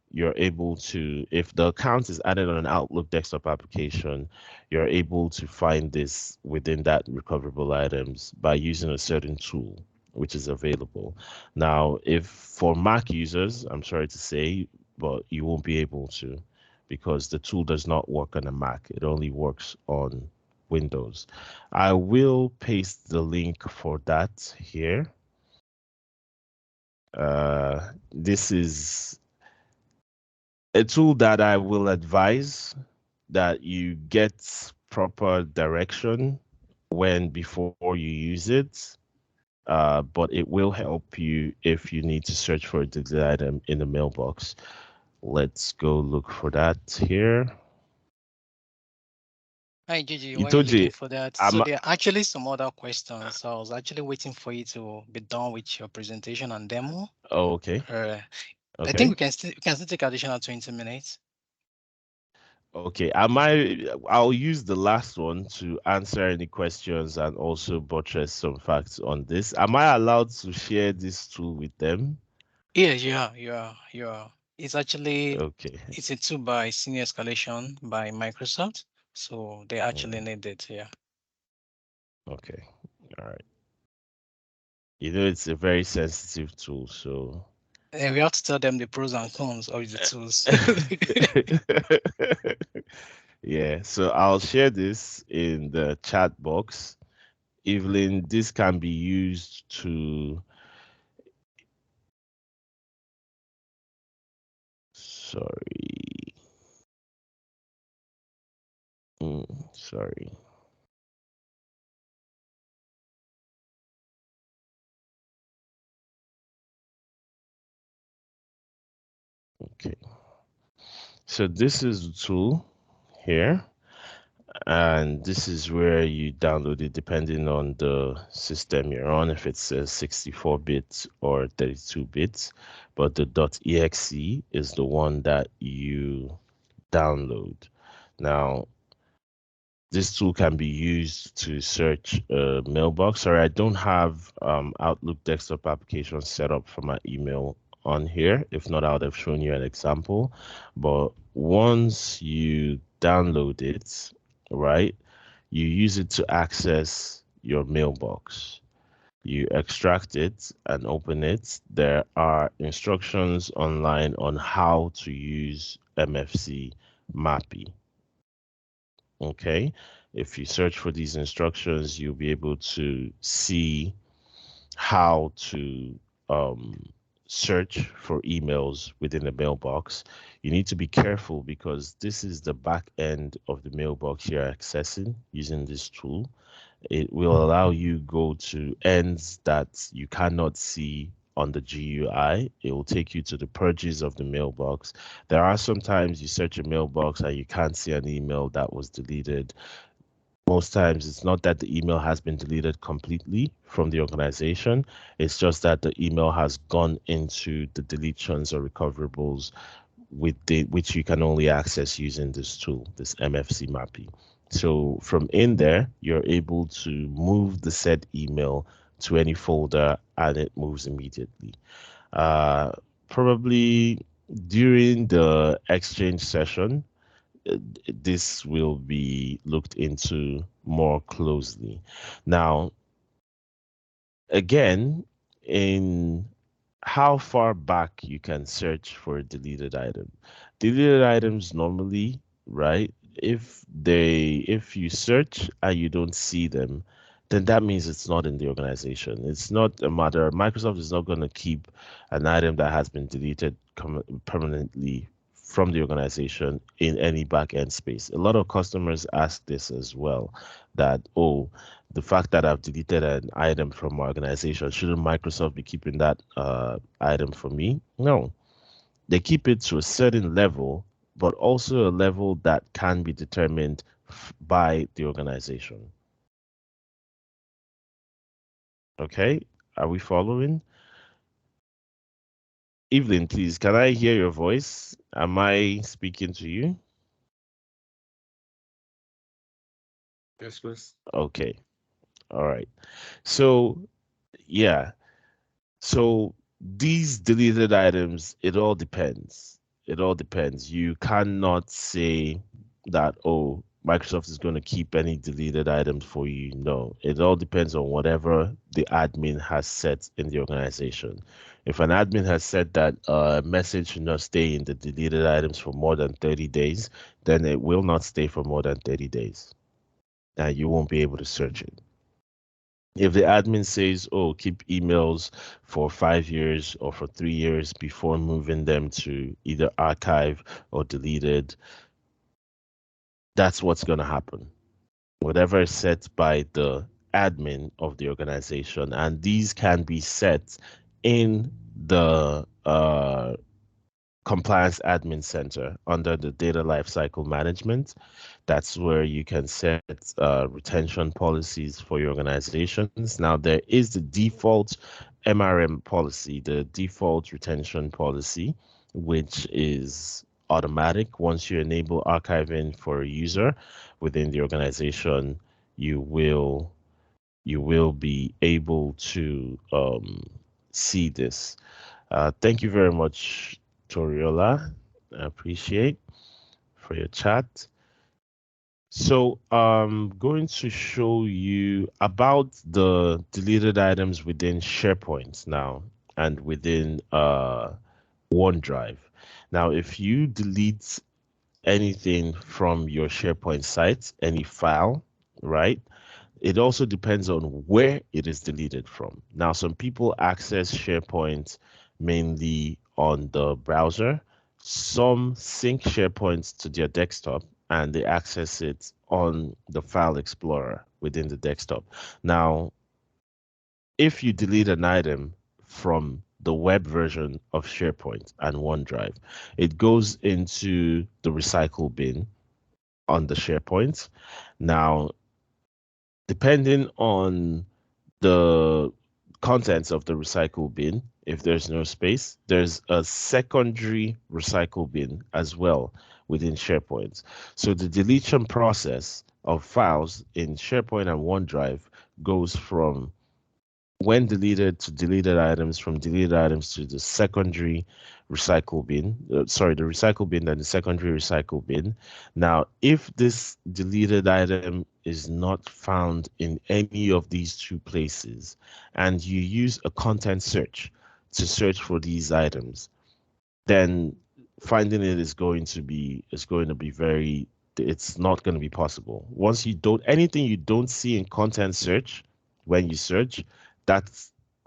you're able to, if the account is added on an Outlook desktop application, you're able to find this within that recoverable items by using a certain tool which is available. Now, if for Mac users, I'm sorry to say, but you won't be able to because the tool does not work on a Mac. It only works on Windows. I will paste the link for that here. This is a tool that I will advise that you get proper direction when before you use it. But it will help you if you need to search for a deleted item in the mailbox. Let's go look for that here. Hi, Gigi, while you're Itoje, looking for that, so I'm there are actually some other questions. So I was actually waiting for you to be done with your presentation and demo. oh, okay. Uh, I think Okay. we can still take additional 20 minutes. Okay, I'll use the last one to answer any questions and also buttress some facts on this. Am I allowed to share this tool with them? Yeah, yeah. It's actually Okay. it's a tool by senior escalation by Microsoft, so they actually Mm, need it. Yeah, okay. All right. You know, it's a very sensitive tool, so and we have to tell them the pros and cons of the tools. yeah, so I'll share this in the chat box. Evelyn, this can be used to, sorry, sorry. Okay, so this is the tool here, and this is where you download it depending on the system you're on, if it's a 64 bits or 32 bits. But the .exe is the one that you download. Now, this tool can be used to search a mailbox. Sorry, I don't have Outlook desktop application set up for my email on here. If not, I would have shown you an example. But once you download it, right, you use it to access your mailbox. You extract it and open it. There are instructions online on how to use MFC Mappy. Okay, if you search for these instructions, you'll be able to see how to um, search for emails within the mailbox. You need to be careful because this is the back end of the mailbox you're accessing using this tool. It will allow you go to ends that you cannot see on the GUI. It will take you to the purges of the mailbox. There are sometimes you search a mailbox and you can't see an email that was deleted. Most times it's not that the email has been deleted completely from the organization. It's just that the email has gone into the deletions or recoverables with the which you can only access using this tool, this MFC mapping. So from in there, you're able to move the said email to any folder and it moves immediately. Uh, Probably during the exchange session, uh, this will be looked into more closely. Now, again, in how far back you can search for a deleted item. Deleted items normally, right? If you search and you don't see them, then that means it's not in the organization. It's not a matter. Microsoft is not going to keep an item that has been deleted permanently from the organization in any back-end space. A lot of customers ask this as well, that, oh, the fact that I've deleted an item from my organization, shouldn't Microsoft be keeping that item for me? No, they keep it to a certain level, but also a level that can be determined by the organization. Okay, are we following? Evelyn, please, can I hear your voice? Am I speaking to you? Yes, please. Okay, all right. So, yeah, so these deleted items, it all depends. It all depends. You cannot say that, oh, Microsoft is going to keep any deleted items for you. No, it all depends on whatever the admin has set in the organization. If an admin has said that a message should not stay in the deleted items for more than 30 days, then it will not stay for more than 30 days. And you won't be able to search it. If the admin says, oh, keep emails for 5 years or for 3 years before moving them to either archive or deleted, that's what's going to happen. Whatever is set by the admin of the organization, and these can be set in the Compliance Admin Center under the Data Lifecycle Management. That's where you can set retention policies for your organizations. Now, there is the default MRM policy, the default retention policy, which is automatic. Once you enable archiving for a user within the organization, you will be able to see this. Thank you very much, Toriola. I appreciate for your chat. So I'm going to show you about the deleted items within SharePoint now and within OneDrive. Now, if you delete anything from your SharePoint site, any file, right? It also depends on where it is deleted from. Now, some people access SharePoint mainly on the browser. Some sync SharePoint to their desktop and they access it on the file explorer within the desktop. Now, if you delete an item from the web version of SharePoint and OneDrive, it goes into the recycle bin on the SharePoint. Now, depending on the contents of the recycle bin, if there's no space, there's a secondary recycle bin as well within SharePoint. So the deletion process of files in SharePoint and OneDrive goes from when deleted to deleted items, from deleted items to the secondary recycle bin, the recycle bin and the secondary recycle bin. Now, if this deleted item is not found in any of these two places, and you use a content search to search for these items, then finding it is going to be very, it's not going to be possible. Once you don't, anything you don't see in content search when you search, that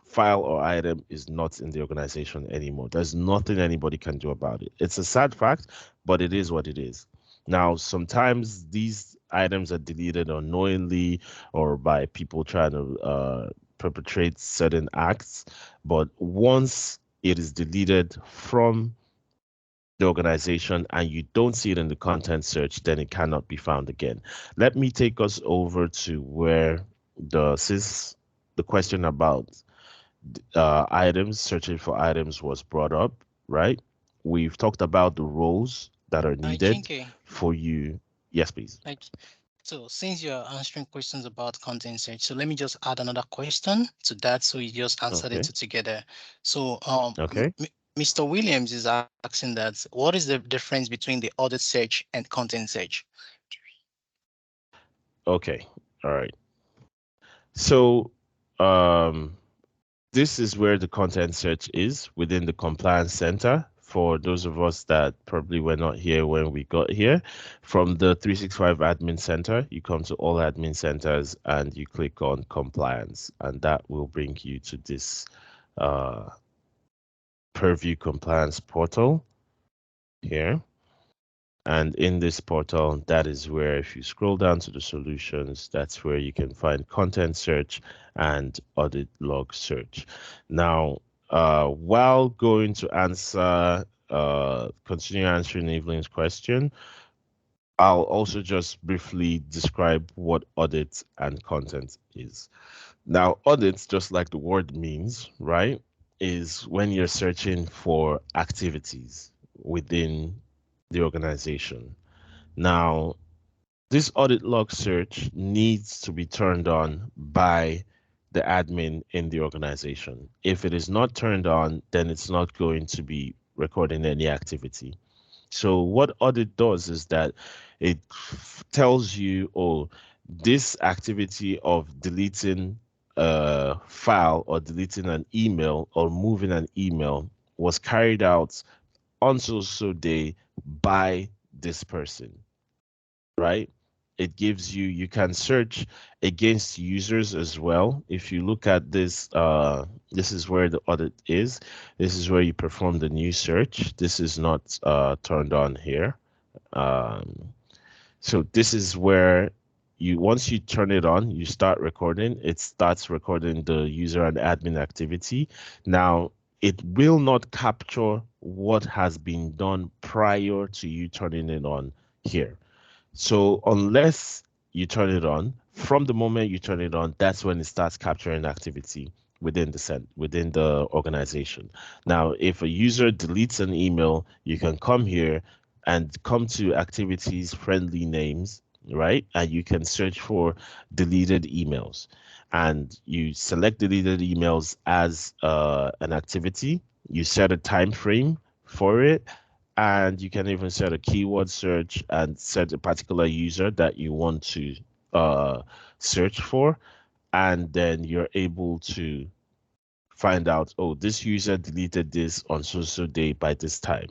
file or item is not in the organization anymore. There's nothing anybody can do about it. It's a sad fact, but it is what it is. Now, sometimes these items are deleted unknowingly or by people trying to perpetrate certain acts, but once it is deleted from the organization and you don't see it in the content search, then it cannot be found again. Let me take us over to where since the question about items, searching for items was brought up, right? We've talked about the roles that are needed Chinke, for you. Yes, please. like, so since you're answering questions about content search, so let me just add another question to that. So you just answer the Okay. two together. So Okay. Mr. Williams is asking that what is the difference between the audit search and content search? Okay. All right. So, this is where the content search is within the compliance center. For those of us that probably were not here when we got here, from the 365 admin center, you come to all admin centers and you click on compliance, and that will bring you to this Purview compliance portal here. And in this portal, that is where if you scroll down to the solutions, that's where you can find content search and audit log search. Now, while going to answer, continue answering Evelyn's question, I'll also just briefly describe what audit and content is. Now, audit, just like the word means, right, is when you're searching for activities within the organization. Now, this audit log search needs to be turned on by the admin in the organization. If it is not turned on, then it's not going to be recording any activity. So what audit does is that it tells you, oh, this activity of deleting a file or deleting an email or moving an email was carried out on so day by this person, right? It gives you, you can search against users as well. If you look at this, this is where the audit is. This is where you perform the new search. This is not turned on here. Um, so this is where you, once you turn it on, you start recording. It starts recording the user and admin activity. Now, it will not capture what has been done prior to you turning it on here. So unless you turn it on, from the moment you turn it on, that's when it starts capturing activity within the organization. Now, if a user deletes an email, you can come here, and come to activities, friendly names, right? And you can search for deleted emails. And you select deleted emails as an activity. You set a time frame for it, and you can even set a keyword search and set a particular user that you want to uh, search for, and then you're able to find out, oh, this user deleted this on so day by this time,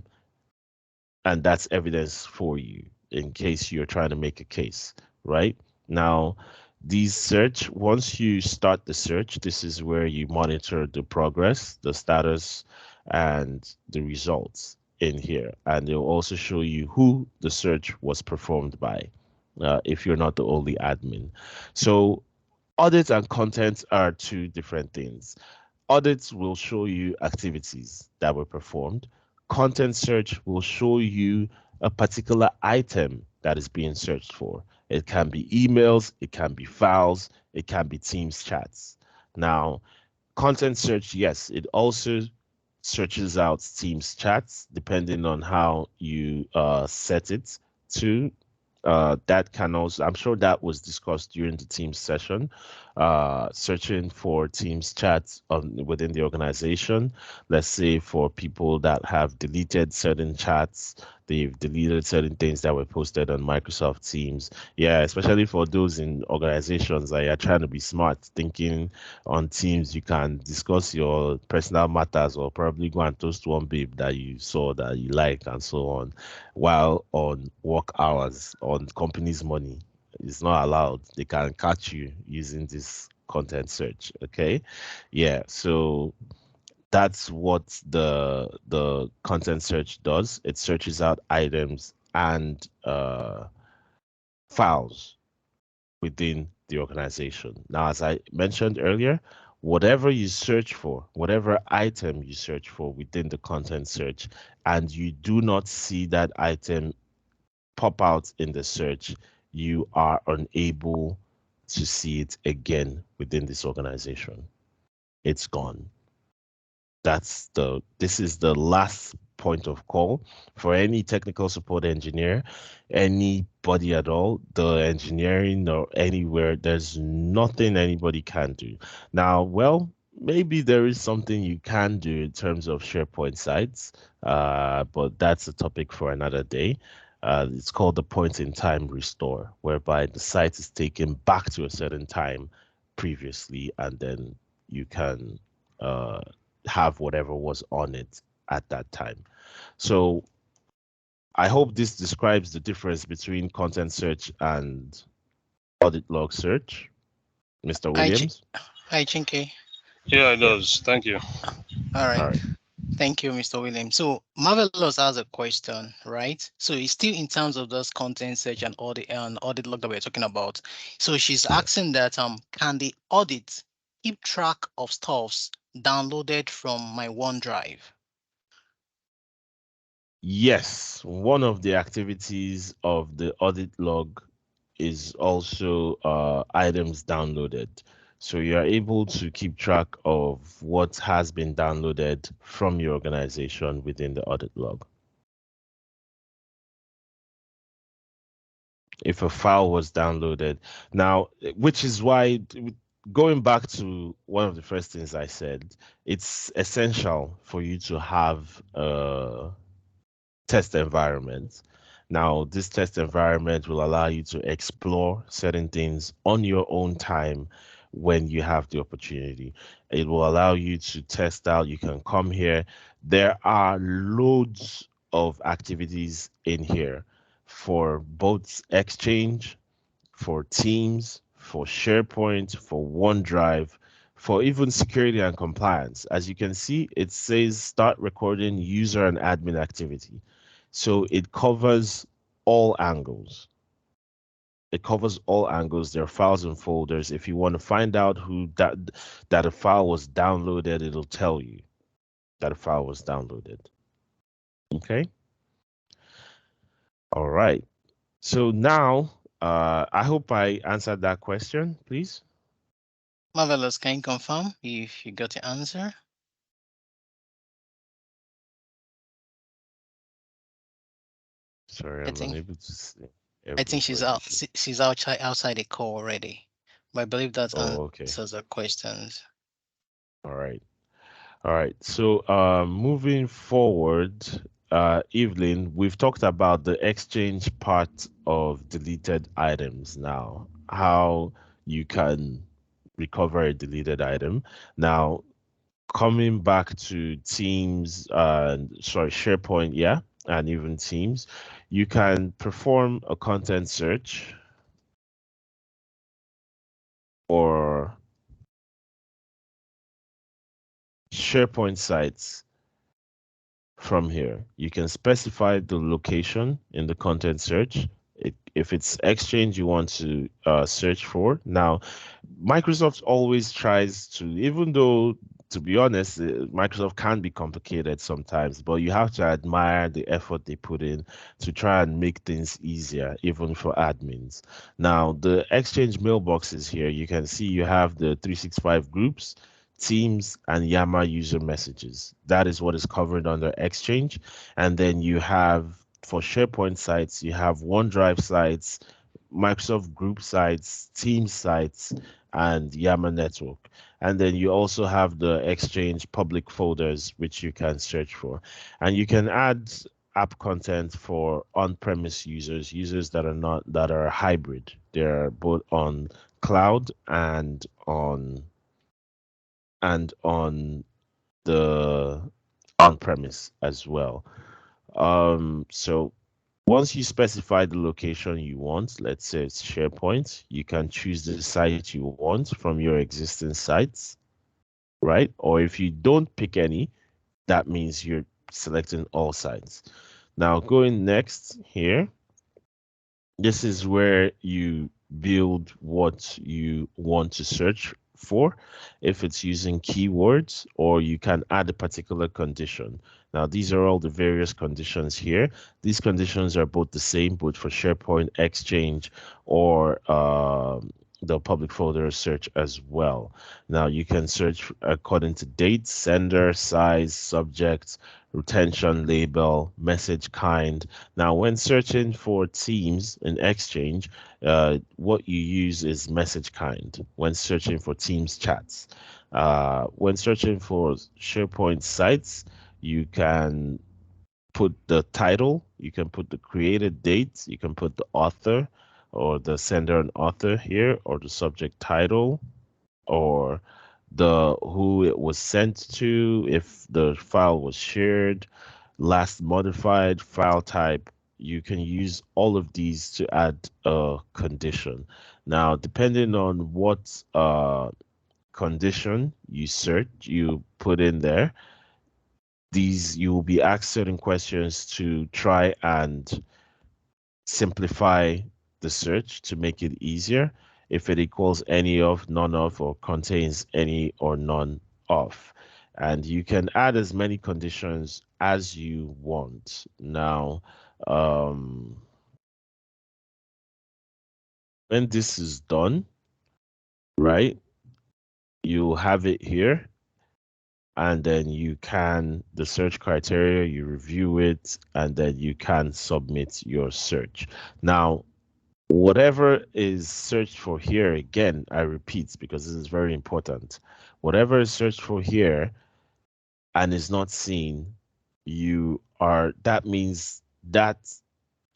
and that's evidence for you in case you're trying to make a case, right? Now, these search, once you start the search, this is where you monitor the progress, the status, and the results in here. And it'll also show you who the search was performed by, if you're not the only admin. So audit and content are two different things. Audits will show you activities that were performed. Content search will show you a particular item that is being searched for. It can be emails, it can be files, it can be Teams chats. Now, content search, yes, it also searches out Teams chats depending on how you set it to. That can also, I'm sure that was discussed during the Teams session, searching for Teams chats within the organization. Let's say for people that have deleted certain chats, they've deleted certain things that were posted on Microsoft Teams. Yeah, especially for those in organizations that are trying to be smart, thinking on Teams you can discuss your personal matters or probably go and toast one babe that you saw that you like and so on, while on work hours on company's money. It's not allowed. They can catch you using this content search. Okay. Yeah. So that's what the content search does. It searches out items and files within the organization. Now, as I mentioned earlier, whatever you search for, whatever item you search for within the content search, and you do not see that item pop out in the search, you are unable to see it again within this organization. It's gone. This is the last point of call for any technical support engineer, anybody at all, the engineering or anywhere. There's nothing anybody can do now. Well, maybe there is something you can do in terms of SharePoint sites, but that's a topic for another day. It's called the point in time restore, whereby the site is taken back to a certain time previously, and then you can uh, have whatever was on it at that time. So I hope this describes the difference between content search and audit log search. Mr. Hi, Williams? hi, Chinke. Yeah, it Yeah. does. Thank you. All All right. right. Thank you, Mr. Williams. So Marvelous has a question, right? So it's still in terms of those content search and audit log that we're talking about. So she's asking that can the audit keep track of stuffs downloaded from my OneDrive? Yes, one of the activities of the audit log is also items downloaded. So you are able to keep track of what has been downloaded from your organization within the audit log. If a file was downloaded. Now, which is why, going back to one of the first things I said, it's essential for you to have a test environment. Now, this test environment will allow you to explore certain things on your own time when you have the opportunity. It will allow you to test out. You can come here. There are loads of activities in here for both Exchange, for Teams, for SharePoint, for OneDrive, for even security and compliance. As you can see, it says start recording user and admin activity. So it covers all angles. It covers all angles. There are files and folders. If you want to find out who that a file was downloaded, it'll tell you that a file was downloaded. Okay. All right. So now, I hope I answered that question, please. Marvelous, can you confirm if you got the answer? Sorry, I I'm think unable to see I think she's everybody. out. She's outside the call already. But I believe that Oh, okay. answers the questions. All right. All right. So, moving forward, Evelyn, we've talked about the exchange part of deleted items now, how you can recover a deleted item. Now, coming back to Teams and sorry, SharePoint, yeah, and even Teams, you can perform a content search or SharePoint sites from here. You can specify the location in the content search. If it's Exchange you want to search for. Now, Microsoft always tries to, even though, to be honest, Microsoft can be complicated sometimes, but you have to admire the effort they put in to try and make things easier, even for admins. Now, the Exchange mailboxes here, you can see you have the 365 groups, Teams, and Yammer user messages. That is what is covered under Exchange. And then you have, for SharePoint sites, you have OneDrive sites, Microsoft Group sites, Team sites, and Yammer Network. And then you also have the Exchange public folders, which you can search for. And you can add app content for on-premise users, users that are not that are hybrid. They're both on cloud and on the on-premise as well. So once you specify the location you want, let's say it's SharePoint, you can choose the site you want from your existing sites, right? Or if you don't pick any, that means you're selecting all sites. Now, going next here, this is where you build what you want to search for, if it's using keywords, or you can add a particular condition. Now, these are all the various conditions here. These conditions are both the same, both for SharePoint, Exchange, or the public folder search as well. Now, you can search according to date, sender, size, subject, retention label, message kind. Now, when searching for Teams in Exchange, what you use is message kind when searching for Teams chats. When searching for SharePoint sites, you can put the title, you can put the created date, you can put the author or the sender and author here, or the subject title, or the who it was sent to, if the file was shared, last modified, file type. You can use all of these to add a condition. Now, depending on what condition you put in there, these you will be asked certain questions to try and simplify the search to make it easier. If it equals any of, none of, or contains any or none of. And you can add as many conditions as you want. Now, when this is done, right, you'll have it here. And then you can, the search criteria, you review it, and then you can submit your search. Now, whatever is searched for here, again, I repeat because this is very important. Whatever is searched for here and is not seen, that means that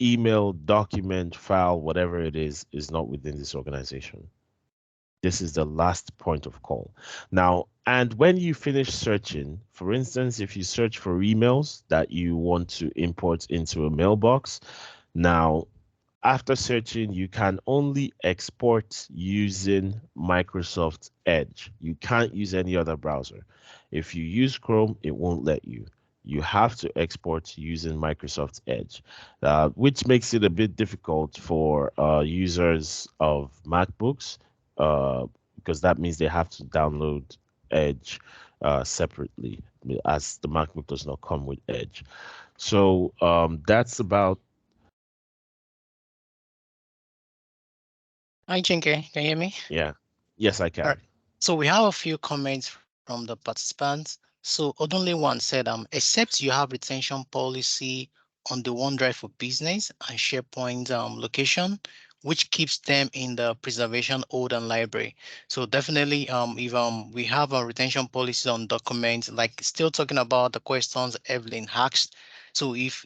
email, document, file, whatever it is not within this organization. This is the last point of call. Now, and when you finish searching, for instance, if you search for emails that you want to import into a mailbox, now after searching, you can only export using Microsoft Edge. You can't use any other browser. If you use Chrome, it won't let you. You have to export using Microsoft Edge, which makes it a bit difficult for users of MacBooks, uh, because that means they have to download Edge separately, as the MacBook does not come with Edge. So that's about. Hi, Chinke. Can you hear me? Yeah. Yes, I All right. can. So we have a few comments from the participants. So Odonle one said, except you have retention policy on the OneDrive for Business and SharePoint location, which keeps them in the preservation hold and library. So definitely, if we have a retention policy on documents, like still talking about the questions Evelyn asked. So if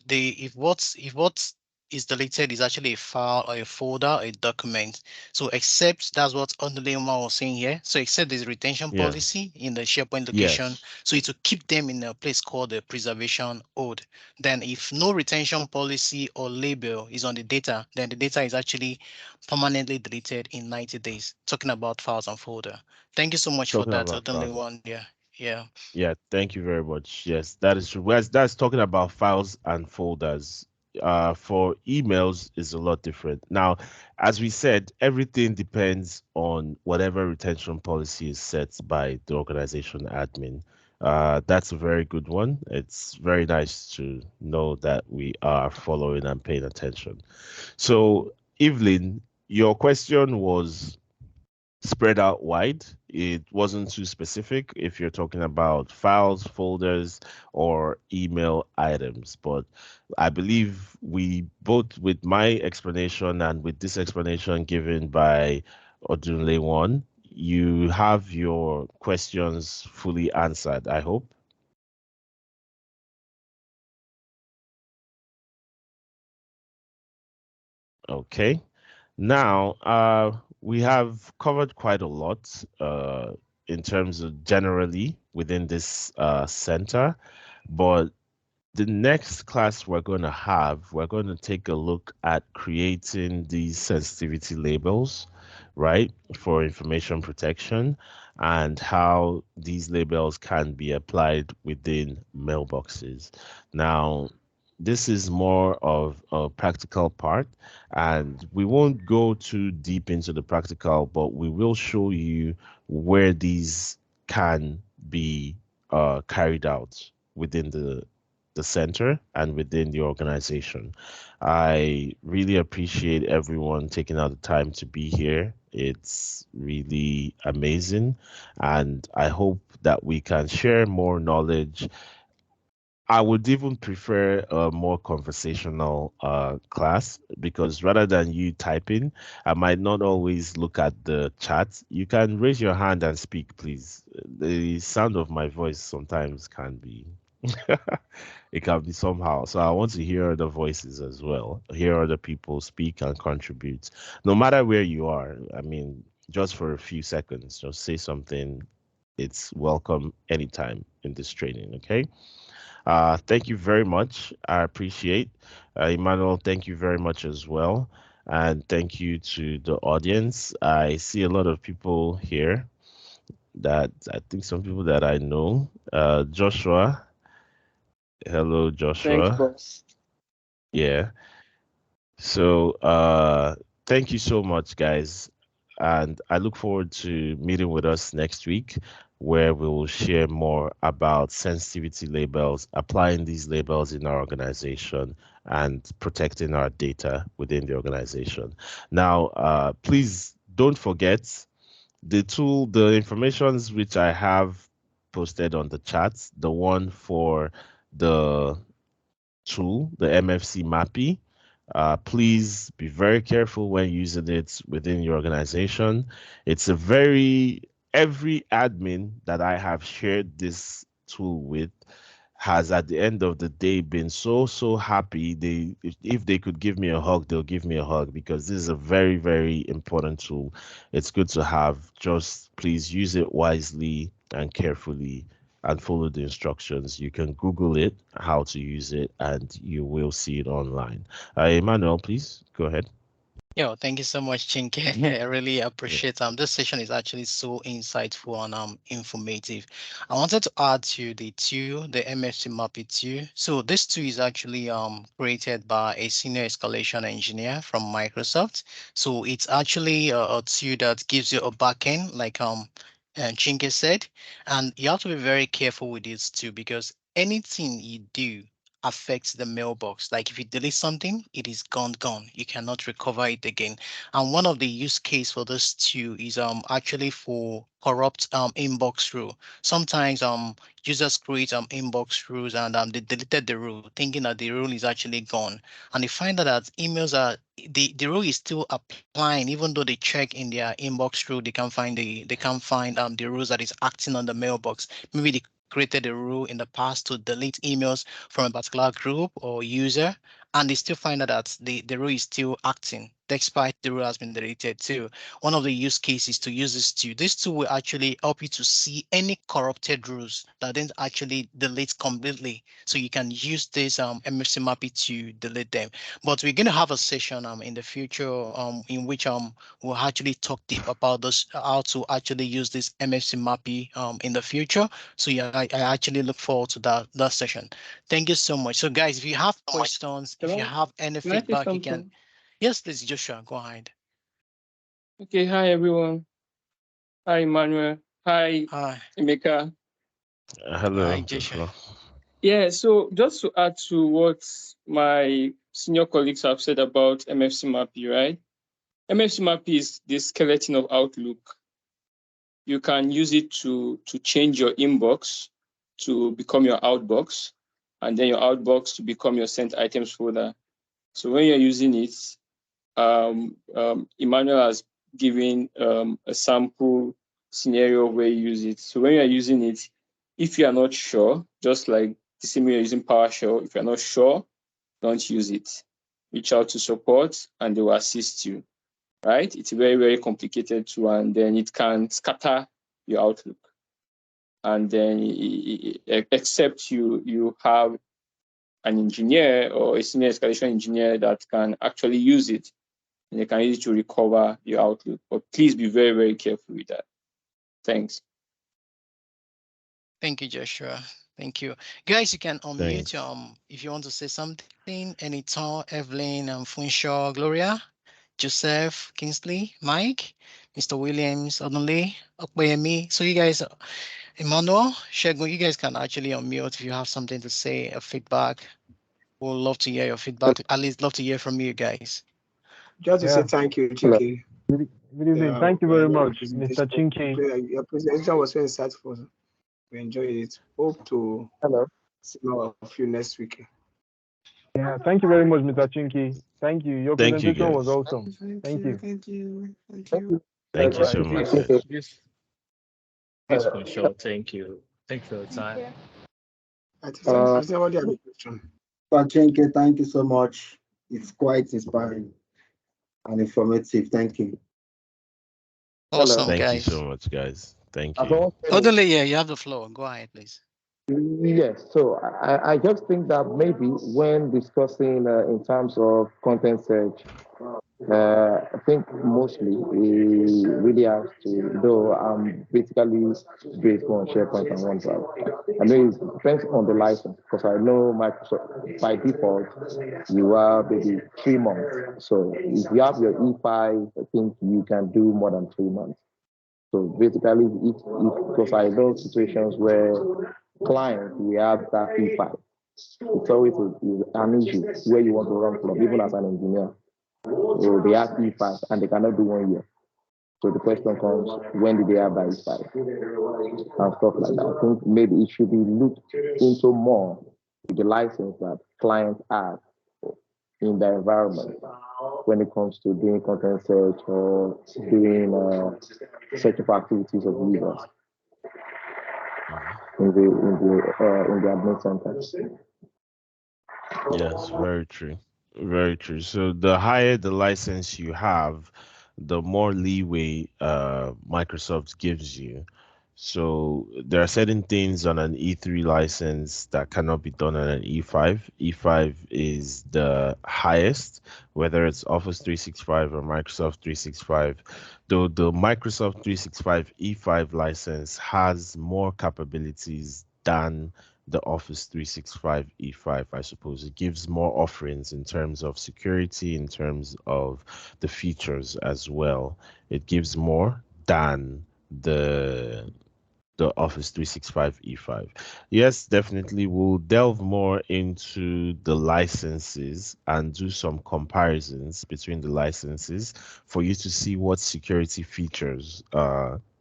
what is deleted is actually a file or a folder, a document. So except that's what Ondulema was saying here. So except there's retention Yeah. policy in the SharePoint location, Yes. so it will keep them in a place called the preservation hold. Then if no retention policy or label is on the data, then the data is actually permanently deleted in 90 days. Talking about files and folder. Thank you so much for Talking that, about Odenle files. one. Yeah. Yeah. Yeah, thank you very much. Yes, that is true. That's talking about files and folders. For emails is a lot different. Now, as we said, everything depends on whatever retention policy is set by the organization admin. That's a very good one. It's very nice to know that we are following and paying attention. So, Evelyn, your question was spread out wide. It wasn't too specific if you're talking about files, folders, or email items. But I believe we both, with my explanation and with this explanation given by Odunle one, you have your questions fully answered, I hope. Okay. Now, we have covered quite a lot in terms of generally within this center, but the next class we're going to take a look at creating these sensitivity labels, right, for information protection and how these labels can be applied within mailboxes. Now, this is more of a practical part, and we won't go too deep into the practical, but we will show you where these can be carried out within the center and within the organization. I really appreciate everyone taking out the time to be here. It's really amazing. And I hope that we can share more knowledge. I would even prefer a more conversational class because rather than you typing, I might not always look at the chat. You can raise your hand and speak, please. The sound of my voice sometimes can be it can be somehow. So I want to hear other voices as well, hear other people speak and contribute, no matter where you are. I mean, just for a few seconds, just say something. It's welcome anytime in this training. Okay. Thank you very much. I appreciate. Emmanuel, thank you very much as well. And thank you to the audience. I see a lot of people here that I think some people that I know. Joshua, hello, Thanks, Joshua. boss. Yeah. So, thank you so much, guys. And I look forward to meeting with us next week, where we will share more about sensitivity labels, applying these labels in our organization, and protecting our data within the organization. Now, please don't forget the tool, the informations which I have posted on the chat, the one for the tool, the MFC MAPI. Please be very careful when using it within your organization. It's a every admin that I have shared this tool with has at the end of the day been so happy. If they could give me a hug, they'll give me a hug because this is a very important tool. It's good to have. Just please use it wisely and carefully and follow the instructions. You can Google it, how to use it, and you will see it online. Emmanuel, please go ahead. Yo, thank you so much, Chinke. I really Yeah. appreciate this session is actually so insightful and informative. I wanted to add to the two, the MFC Mappy 2. So this two is actually created by a senior escalation engineer from Microsoft. So it's actually a tool that gives you a backend, like Chinke said, and you have to be very careful with this too because anything you do affects the mailbox. Like if you delete something, it is gone. You cannot recover it again. And one of the use case for this too is actually for corrupt inbox rule. Sometimes users create inbox rules and they deleted the rule thinking that the rule is actually gone, and they find out that emails are the rule is still applying even though they check in their inbox rule. They can't find the rules that is acting on the mailbox. Maybe they created a rule in the past to delete emails from a particular group or user, and they still find out that the rule is still acting despite the rule has been deleted too. One of the use cases to use this tool. This tool will actually help you to see any corrupted rules that didn't actually delete completely. So you can use this MFC mapping to delete them. But we're gonna have a session in the future in which we'll actually talk deep about this, how to actually use this MFC mapping in the future. So yeah, I actually look forward to that session. Thank you so much. So guys, if you have questions, if you have any Can I say feedback, you can. something? Yes, please, Joshua, go ahead. Okay, hi everyone. Hi Emmanuel. Hi Hi, Emeka. Hello, hi, Joshua. Joshua. Yeah, so just to add to what my senior colleagues have said about MFC MAPI, right? MFC MAPI is the skeleton of Outlook. You can use it to change your inbox to become your outbox, and then your outbox to become your sent items folder. So when you're using it, Emmanuel has given a sample scenario where you use it. So when you're using it, if you are not sure, just like the same way you're using PowerShell, if you're not sure, don't use it. Reach out to support and they will assist you, right? It's very, very complicated too, and then it can scatter your Outlook. And then except you have an engineer or a senior escalation engineer that can actually use it, and you can use it to recover your Outlook. But please be very, very careful with that. Thanks. Thank you, Joshua. Thank you. Guys, you can unmute Thanks. if you want to say something. Anytime, Evelyn, Funshaw, Gloria, Joseph, Kingsley, Mike, Mr. Williams, Odunle, Okpeyemi. So you guys, Emmanuel, Shegun, you guys can actually unmute if you have something to say, a feedback. We'll love to hear your feedback. At least love to hear from you guys. Just to say thank you, Chinke. Good evening. Thank you very much, Mr. Chinke. Your presentation was very insightful. We enjoyed it. Hope to see more of you next week. Yeah, thank you very much, Mr. Chinke. Thank you. Your Thank you, presentation was guys. awesome. Thank you. Thank you. Thank you so much, guys. Yes, for sure. Thank you. Thank you for your time. I think somebody have a question. Chinke, thank you so much. It's quite inspiring and informative. Thank you. Awesome, Thank guys. you so much, guys. Thank you. Odunle, yeah, you have the floor. Go ahead, please. Yes, so I just think that maybe when discussing in terms of content search, I think mostly we really have to, though I'm basically based on SharePoint and OneDrive. I know it depends on the license because I know Microsoft by default you have maybe 3 months. So if you have your E5, I think you can do more than 3 months. So basically, if because I know situations where clients we have that E5, it's always an issue where you want to run from, even as an engineer. So they have E5 and they cannot do 1 year. So the question comes, when did they have that E5 and stuff like that. I think maybe it should be looked into more with the license that clients have in the environment when it comes to doing content search or doing search for activities of users in the admin center. Yes, very true. Very true. So the higher the license you have, the more leeway Microsoft gives you. So there are certain things on an E3 license that cannot be done on an E5. E5 is the highest, whether it's Office 365 or Microsoft 365. Though the Microsoft 365 E5 license has more capabilities than the Office 365 E5, I suppose. It gives more offerings in terms of security, in terms of the features as well. It gives more than the the Office 365 E5. Yes, definitely. We'll delve more into the licenses and do some comparisons between the licenses for you to see what security features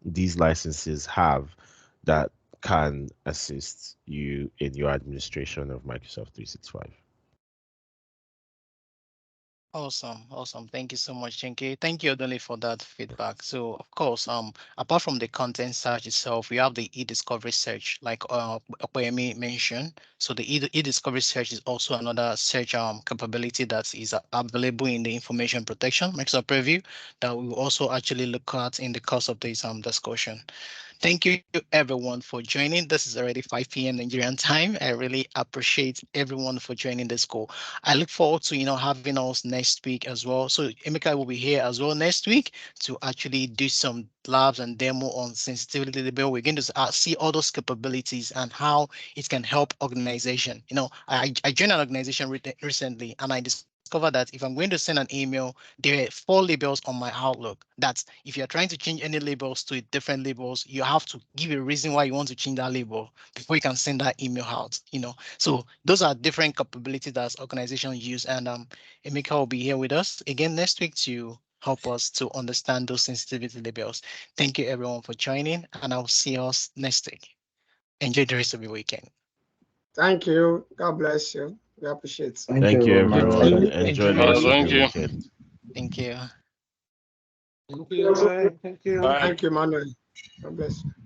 these licenses have that can assist you in your administration of Microsoft 365. Awesome. Thank you so much, Chinke. Thank you, Odole, for that feedback. So, of course, apart from the content search itself, we have the e-discovery search, like Okoyemi mentioned. So the e-discovery search is also another search capability that is available in the information protection Microsoft Purview that we will also actually look at in the course of this discussion. Thank you everyone for joining. This is already 5 p.m. Nigerian time. I really appreciate everyone for joining this call. I look forward to having us next week as well. So Emeka will be here as well next week to actually do some labs and demo on sensitivity label. We're going to see all those capabilities and how it can help organization. I joined an organization recently and I discovered that if I'm going to send an email, there are 4 labels on my Outlook. That's if you're trying to change any labels to different labels, you have to give a reason why you want to change that label before you can send that email out. So those are different capabilities that organizations use. And Emeka will be here with us again next week to help us to understand those sensitivity labels. Thank you everyone for joining, and I'll see us next week. Enjoy the rest of your weekend. Thank you. God bless you. We appreciate it. Thank you, everyone. Thank Enjoy you. the rest of Thank your you. weekend. Thank you. Thank you. Bye. Thank you. Bye. Thank you, Emmanuel. God bless you.